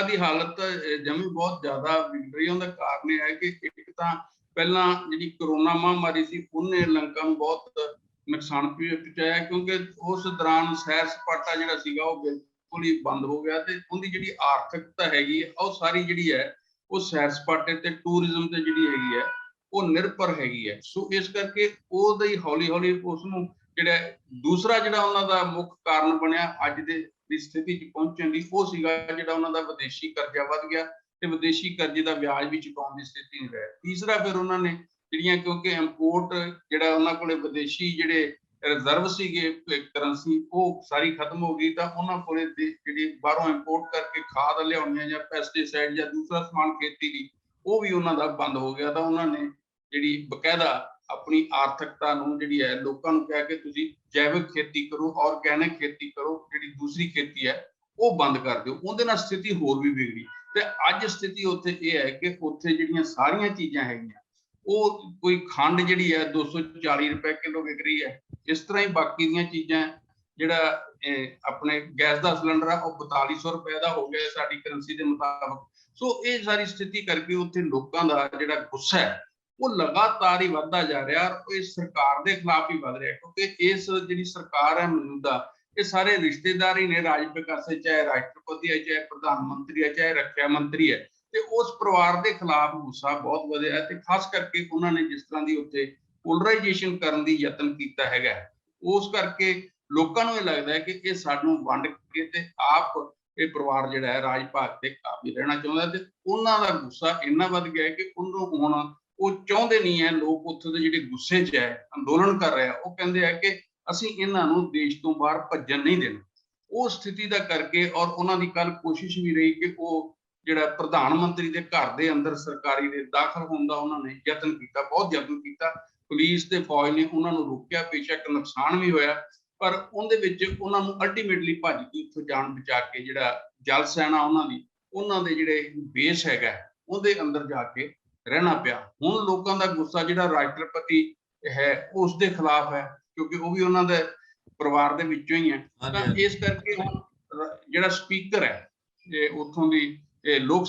S2: ਦੀ ਹਾਲਤ ਜਮੀ ਬਹੁਤ ਜ਼ਿਆਦਾ ਵਿਗੜ ਰਹੀ ਹੈ। ਉਹਦਾ ਕਾਰਨ ਇਹ ਹੈ ਕਿ ਇੱਕ ਤਾਂ ਪਹਿਲਾਂ ਜਿਹੜੀ ਕਰੋਨਾ ਮਹਾਮਾਰੀ ਸੀ ਉਹਨੇ ਲੰਕਾ ਨੂੰ ਬਹੁਤ ਨੁਕਸਾਨ ਪਹੁੰਚਾਇਆ, ਕਿਉਂਕਿ ਉਸ ਦੌਰਾਨ ਸੈਰ ਸਪਾਟਾ ਜਿਹੜਾ ਸੀਗਾ ਉਹ ਬਿਲਕੁਲ ਹੀ ਬੰਦ ਹੋ ਗਿਆ ਤੇ ਉਹਦੀ ਜਿਹੜੀ ਆਰਥਿਕਤਾ ਹੈਗੀ ਹੈ ਉਹ ਸਾਰੀ ਜਿਹੜੀ ਹੈ ਉਹ ਸੈਰ ਸਪਾਟੇ ਤੇ ਟੂਰਿਜ਼ਮ ਤੇ ਜਿਹੜੀ ਹੈਗੀ ਹੈ ਉਹ ਨਿਰਭਰ ਹੈਗੀ ਹੈ। ਸੋ ਇਸ ਕਰਕੇ ਉਹਦਾ ਹੀ ਹੌਲੀ ਹੌਲੀ ਉਸ ਨੂੰ ਜਿਹੜਾ ਦੂਸਰਾ ਜਿਹੜਾ ਉਹਨਾਂ ਦਾ ਮੁੱਖ ਕਾਰਨ ਬਣਿਆ ਅੱਜ ਦੀ ਸਥਿਤੀ 'ਚ ਪਹੁੰਚਣ ਦੀ, ਉਹ ਸੀਗਾ ਜਿਹੜਾ ਉਹਨਾਂ ਦਾ ਵਿਦੇਸ਼ੀ ਕਰਜ਼ਾ ਵੱਧ ਗਿਆ ਤੇ ਵਿਦੇਸ਼ੀ ਕਰਜ਼ੇ ਦਾ ਵਿਆਜ ਵੀ ਚੁਕਾਉਣ ਦੀ ਸਥਿਤੀ ਨਹੀਂ ਰਹੀ। ਤੀਸਰਾ ਫਿਰ ਉਹਨਾਂ ਨੇ ਜਿਹੜੀਆਂ, ਕਿਉਂਕਿ ਇੰਪੋਰਟ ਜਿਹੜਾ ਉਹਨਾਂ ਕੋਲੇ ਵਿਦੇਸ਼ੀ ਜਿਹੜੇ ਰਿਜ਼ਰਵ ਸੀਗੇ ਕਰੰਸੀ ਉਹ ਸਾਰੀ ਖਤਮ ਹੋ ਗਈ, ਤਾਂ ਉਹਨਾਂ ਕੋਲੇ ਜਿਹੜੀ ਬਾਹਰੋਂ ਇੰਪੋਰਟ ਕਰਕੇ ਖਾਦ ਲਿਆਉਣੀਆਂ ਜਾਂ ਪੈਸਟੀਸਾਈਡ ਜਾਂ ਦੂਸਰਾ ਸਮਾਨ ਖੇਤੀ ਦੀ ਉਹ ਵੀ ਉਹਨਾਂ ਦਾ ਬੰਦ ਹੋ ਗਿਆ। ਤਾਂ ਉਹਨਾਂ ਨੇ ਜਿਹੜੀ ਬਕਾਇਦਾ ਆਪਣੀ ਆਰਥਿਕਤਾ ਨੂੰ ਜਿਹੜੀ ਹੈ ਲੋਕਾਂ ਨੂੰ ਕਹਿ ਕੇ ਤੁਸੀਂ ਜੈਵਿਕ ਖੇਤੀ ਕਰੋ, ਆਰਗੈਨਿਕ ਖੇਤੀ ਕਰੋ, ਜਿਹੜੀ ਦੂਸਰੀ ਖੇਤੀ ਹੈ ਉਹ ਬੰਦ ਕਰ ਦਿਓ। ਉਹਦੇ ਨਾਲ ਸਥਿਤੀ ਹੋਰ ਵੀ ਵਿਗੜੀ ਤੇ ਅੱਜ ਸਥਿਤੀ ਉੱਥੇ ਇਹ ਹੈ ਕਿ ਉੱਥੇ ਜਿਹੜੀਆਂ ਸਾਰੀਆਂ ਚੀਜ਼ਾਂ ਹੈਗੀਆਂ ਉਹ ਕੋਈ ਖੰਡ ਜਿਹੜੀ ਹੈ 240 ਰੁਪਏ ਕਿਲੋ ਵਿਕ ਰਹੀ ਹੈ। ਇਸ ਤਰ੍ਹਾਂ ਹੀ ਬਾਕੀ ਦੀਆਂ ਚੀਜ਼ਾਂ, ਜਿਹੜਾ ਆਪਣੇ ਗੈਸ ਦਾ ਸਿਲੰਡਰ ਹੈ ਉਹ 4200 ਰੁਪਏ ਦਾ ਹੋ ਗਿਆ ਸਾਡੀ ਕਰੰਸੀ ਦੇ ਮੁਤਾਬਕ। ਸੋ ਇਹ ਸਾਰੀ ਸਥਿਤੀ ਕਰਕੇ ਉੱਥੇ ਲੋਕਾਂ ਦਾ ਜਿਹੜਾ ਗੁੱਸਾ ਹੈ ਉਹ ਲਗਾਤਾਰ ਹੀ ਵੱਧਦਾ ਜਾ ਰਿਹਾ ਔਰ ਇਹ ਸਰਕਾਰ ਦੇ ਖਿਲਾਫ ਹੀ ਵੱਧ ਰਿਹਾ, ਕਿਉਂਕਿ ਇਸ ਜਿਹੜੀ ਸਰਕਾਰ ਹੈ ਮੌਜੂਦਾ, ਇਹ ਸਾਰੇ ਰਿਸ਼ਤੇਦਾਰ ਹੀ ਨੇ ਰਾਜਪਾਲ, ਚਾਹੇ ਰਾਸ਼ਟਰਪਤੀ ਹੈ, ਚਾਹੇ ਪ੍ਰਧਾਨ ਮੰਤਰੀ ਹੈ, ਚਾਹੇ ਰੱਖਿਆ ਮੰਤਰੀ ਹੈ, ਤੇ ਉਸ ਪਰਿਵਾਰ ਦੇ ਖਿਲਾਫ ਗੁੱਸਾ ਬਹੁਤ ਵਧਿਆ ਹੈ। ਤੇ ਖਾਸ ਕਰਕੇ ਉਹਨਾਂ ਨੇ ਜਿਸ ਤਰ੍ਹਾਂ ਦੀ ਉੱਥੇ ਪੋਲਰਾਈਜੇਸ਼ਨ ਕਰਨ ਦੀ ਯਤਨ ਕੀਤਾ ਹੈਗਾ, ਉਸ ਕਰਕੇ ਲੋਕਾਂ ਨੂੰ ਇਹ ਲੱਗਦਾ ਹੈ ਕਿ ਇਹ ਸਾਨੂੰ ਵੰਡ ਕੇ ਤੇ ਆਪ ਇਹ ਪਰਿਵਾਰ ਜਿਹੜਾ ਹੈ ਰਾਜ ਭਾਗ ਤੇ ਕਾਬੂ ਰਹਿਣਾ ਚਾਹੁੰਦਾ ਤੇ ਉਹਨਾਂ ਦਾ ਗੁੱਸਾ ਇੰਨਾ ਵੱਧ ਗਿਆ ਕਿ ਉਹਨੂੰ ਹੁਣ ਉਹ ਚਾਹੁੰਦੇ ਨਹੀਂ ਹੈ, ਲੋਕ ਉੱਥੋਂ ਦੇ ਜਿਹੜੇ ਗੁੱਸੇ 'ਚ ਹੈ, ਅੰਦੋਲਨ ਕਰ ਰਹੇ ਆ, ਉਹ ਕਹਿੰਦੇ ਆ ਕਿ ਅਸੀਂ ਇਹਨਾਂ ਨੂੰ ਦੇਸ਼ ਤੋਂ ਬਾਹਰ ਭੱਜਣ ਨਹੀਂ ਦੇਣਾ। ਉਹ ਸਥਿਤੀ ਦਾ ਕਰਕੇ ਔਰ ਉਹਨਾਂ ਦੀ ਕੱਲ ਕੋਸ਼ਿਸ਼ ਵੀ ਰਹੀ ਕਿ ਉਹ ਜਿਹੜਾ ਪ੍ਰਧਾਨ ਮੰਤਰੀ ਦੇ ਘਰ ਦੇ ਅੰਦਰ ਸਰਕਾਰੀ ਦੇ ਦਾਖਲ ਹੋਣ ਦਾ ਉਹਨਾਂ ਨੇ ਯਤਨ ਕੀਤਾ, ਬਹੁਤ ਯਤਨ ਕੀਤਾ। ਪੁਲਿਸ ਤੇ ਫੌਜ ਨੇ ਉਹਨਾਂ ਨੂੰ ਰੋਕਿਆ, ਬੇਸ਼ੱਕ ਨੁਕਸਾਨ ਵੀ ਹੋਇਆ, ਪਰ ਉਹਦੇ ਵਿੱਚ ਉਹਨਾਂ ਨੂੰ ਅਲਟੀਮੇਟਲੀ ਭੱਜ ਕੇ ਉੱਥੋਂ ਜਾਨ ਬਚਾ ਕੇ ਜਿਹੜਾ ਜਲ ਸੈਨਾ ਉਹਨਾਂ ਦੇ ਜਿਹੜੇ ਬੇਸ ਹੈਗਾ ਉਹਦੇ ਅੰਦਰ ਜਾ ਕੇ ਰਹਿਣਾ ਪਿਆ। ਹੁਣ ਲੋਕਾਂ ਦਾ ਗੁੱਸਾ ਜਿਹੜਾ ਰਾਸ਼ਟਰਪਤੀ ਹੈ ਉਸ ਦੇ ਖਿਲਾਫ ਹੈ, ਕਿਉਂਕਿ ਉਹ ਵੀ ਉਹਨਾਂ ਦੇ ਪਰਿਵਾਰ ਦੇ ਵਿੱਚੋਂ ਹੀ ਹੈ। ਤਾਂ ਇਸ ਕਰਕੇ ਹੁਣ ਜਿਹੜਾ ਸਪੀਕਰ ਹੈ ਉੱਥੋਂ ਦੀ ਲੋਕ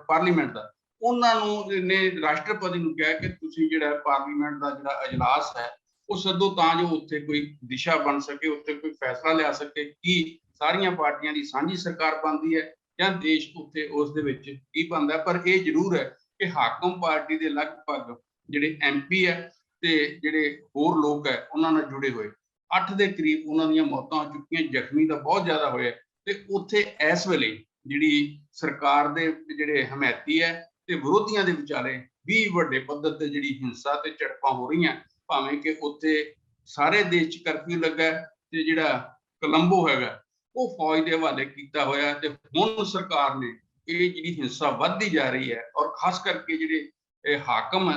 S2: ਪਾਰਲੀਮੈਂਟ ਦਾ, ਉਹਨਾਂ ਨੂੰ ਨੇ ਰਾਸ਼ਟਰਪਤੀ ਨੂੰ ਕਿਹਾ ਕਿ ਤੁਸੀਂ ਜਿਹੜਾ ਪਾਰਲੀਮੈਂਟ ਦਾ ਜਿਹੜਾ ਅਜਲਾਸ ਹੈ ਉਹ ਸੱਦੋ, ਤਾਂ ਜੋ ਉੱਥੇ ਕੋਈ ਦਿਸ਼ਾ ਬਣ ਸਕੇ, ਉੱਥੇ ਕੋਈ ਫੈਸਲਾ ਲਿਆ ਸਕੇ ਕਿ ਸਾਰੀਆਂ ਪਾਰਟੀਆਂ ਦੀ ਸਾਂਝੀ ਸਰਕਾਰ ਬਣਦੀ ਹੈ ਜਾਂ ਦੇਸ਼ ਉੱਥੇ ਉਸ ਦੇ ਵਿੱਚ ਕੀ ਬਣਦਾ। ਪਰ ਇਹ ਜ਼ਰੂਰ ਹੈ ਕਿ ਹਾਕਮ ਪਾਰਟੀ ਦੇ ਲਗਭਗ ਜਿਹੜੇ MP ਹੈ ਤੇ ਜਿਹੜੇ ਹੋਰ ਲੋਕ ਹੈ ਉਹਨਾਂ ਨਾਲ ਜੁੜੇ ਹੋਏ 8 ਦੇ ਕਰੀਬ ਉਹਨਾਂ ਦੀਆਂ ਮੌਤਾਂ ਹੋ ਚੁੱਕੀਆਂ, ਜ਼ਖਮੀ ਤਾਂ ਬਹੁਤ ਜ਼ਿਆਦਾ ਹੋਇਆ। ਤੇ ਉੱਥੇ ਇਸ ਵੇਲੇ ਜਿਹੜੀ ਸਰਕਾਰ ਦੇ ਜਿਹੜੇ ਹਮਾਇਤੀ ਹੈ ਤੇ ਵਿਰੋਧੀਆਂ ਦੇ ਵਿਚਾਲੇ ਵੀ ਵੱਡੇ ਪੱਧਰ ਤੇ ਜਿਹੜੀ ਹਿੰਸਾ ਤੇ ਝੜਪਾਂ ਹੋ ਰਹੀਆਂ, ਭਾਵੇਂ ਕਿ ਉੱਥੇ ਸਾਰੇ ਦੇਸ਼ 'ਚ ਕਰਫਿਊ ਲੱਗਾ ਤੇ ਜਿਹੜਾ ਕੋਲੰਬੋ ਹੈਗਾ ਉਹ ਫੌਜ ਦੇ ਹਵਾਲੇ ਕੀਤਾ ਹੋਇਆ। ਤੇ ਹੁਣ ਸਰਕਾਰ ਨੇ ਇਹ ਜਿਹੜੀ ਹਿੰਸਾ ਵੱਧਦੀ ਜਾ ਰਹੀ ਹੈ ਔਰ ਖਾਸ ਕਰਕੇ ਜਿਹੜੇ ਹਾਕਮ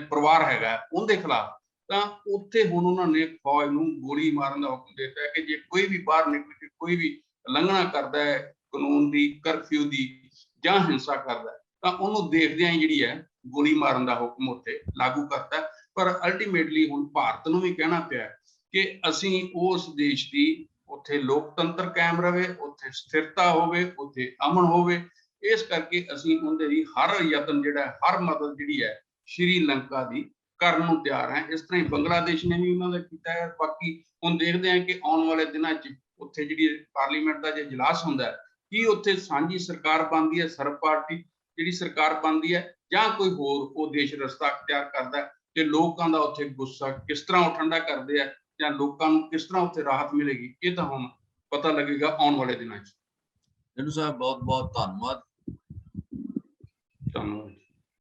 S2: ਪਰਿਵਾਰ ਹੈਗਾ ਉਹਦੇ ਖਿਲਾਫ, ਤਾਂ ਉੱਥੇ ਹੁਣ ਉਹਨਾਂ ਨੇ ਫੌਜ ਨੂੰ ਗੋਲੀ ਮਾਰਨ ਦਾ ਹੁਕਮ ਦਿੱਤਾ ਹੈ ਕਿ ਜੇ ਕੋਈ ਵੀ ਬਾਹਰ ਨਿਕਲ ਕੇ ਕੋਈ ਵੀ ਉਲੰਘਣਾ ਕਰਦਾ ਹੈ ਕਾਨੂੰਨ ਦੀ, ਕਰਫਿਊ ਦੀ ਜਾਂ ਹਿੰਸਾ ਕਰਦਾ ਤਾਂ ਉਹਨੂੰ ਦੇਖਦਿਆਂ ਹੀ ਜਿਹੜੀ ਹੈ ਗੋਲੀ ਮਾਰਨ ਦਾ ਹੁਕਮ ਉੱਥੇ ਲਾਗੂ ਕਰਤਾ। ਪਰ ਅਲਟੀਮੇਟਲੀ ਹੁਣ ਭਾਰਤ ਨੂੰ ਵੀ ਕਹਿਣਾ ਪਿਆ ਕਿ ਅਸੀਂ ਉਸ ਦੇਸ਼ ਦੀ ਉੱਥੇ ਲੋਕਤੰਤਰ ਕਾਇਮ ਰਵੇ, ਉੱਥੇ ਸਥਿਰਤਾ ਹੋਵੇ, ਉੱਥੇ ਅਮਨ ਹੋਵੇ। ਇਸ ਕਰਕੇ ਅਸੀਂ ਉਹਦੇ ਲਈ ਹਰ ਯਤਨ ਜਿਹੜਾ ਹਰ ਮਦਦ ਜਿਹੜੀ ਹੈ ਸ਼੍ਰੀਲੰਕਾ ਦੀ ਕਰਨ ਨੂੰ ਤਿਆਰ ਹੈ। ਇਸ ਤਰ੍ਹਾਂ ਹੀ ਬੰਗਲਾਦੇਸ਼ ਨੇ ਵੀ ਉਹਨਾਂ ਦਾ ਕੀਤਾ ਹੈ। ਬਾਕੀ ਹੁਣ ਦੇਖਦੇ ਹਾਂ ਕਿ ਆਉਣ ਵਾਲੇ ਦਿਨਾਂ 'ਚ ਉੱਥੇ ਜਿਹੜੀ ਪਾਰਲੀਮੈਂਟ ਦਾ ਜੇ ਇਜਲਾਸ ਹੁੰਦਾ ਕੀ ਉੱਥੇ ਸਾਂਝੀ ਸਰਕਾਰ ਬਣਦੀ ਹੈ, ਸਰਬ ਪਾਰਟੀ ਜਿਹੜੀ ਸਰਕਾਰ ਬਣਦੀ ਹੈ, ਜਾਂ ਕੋਈ ਹੋਰ ਉਹ ਦੇਸ਼ ਰਸਤਾ ਅਖਤਿਆਰ ਕਰਦਾ ਤੇ ਲੋਕਾਂ ਦਾ ਉੱਥੇ ਗੁੱਸਾ ਕਿਸ ਤਰ੍ਹਾਂ ਉਹ ਠੰਡਾ ਕਰਦੇ ਆ ਜਾਂ ਲੋਕਾਂ ਨੂੰ ਕਿਸ ਤਰ੍ਹਾਂ ਉੱਥੇ ਰਾਹਤ ਮਿਲੇਗੀ, ਇਹ ਤਾਂ ਹੁਣ ਪਤਾ ਲੱਗੇਗਾ ਆਉਣ ਵਾਲੇ ਦਿਨਾਂ 'ਚ।
S1: ਜੰਡੂ ਸਾਹਿਬ ਬਹੁਤ ਬਹੁਤ ਧੰਨਵਾਦ।
S2: ਧੰਨਵਾਦ।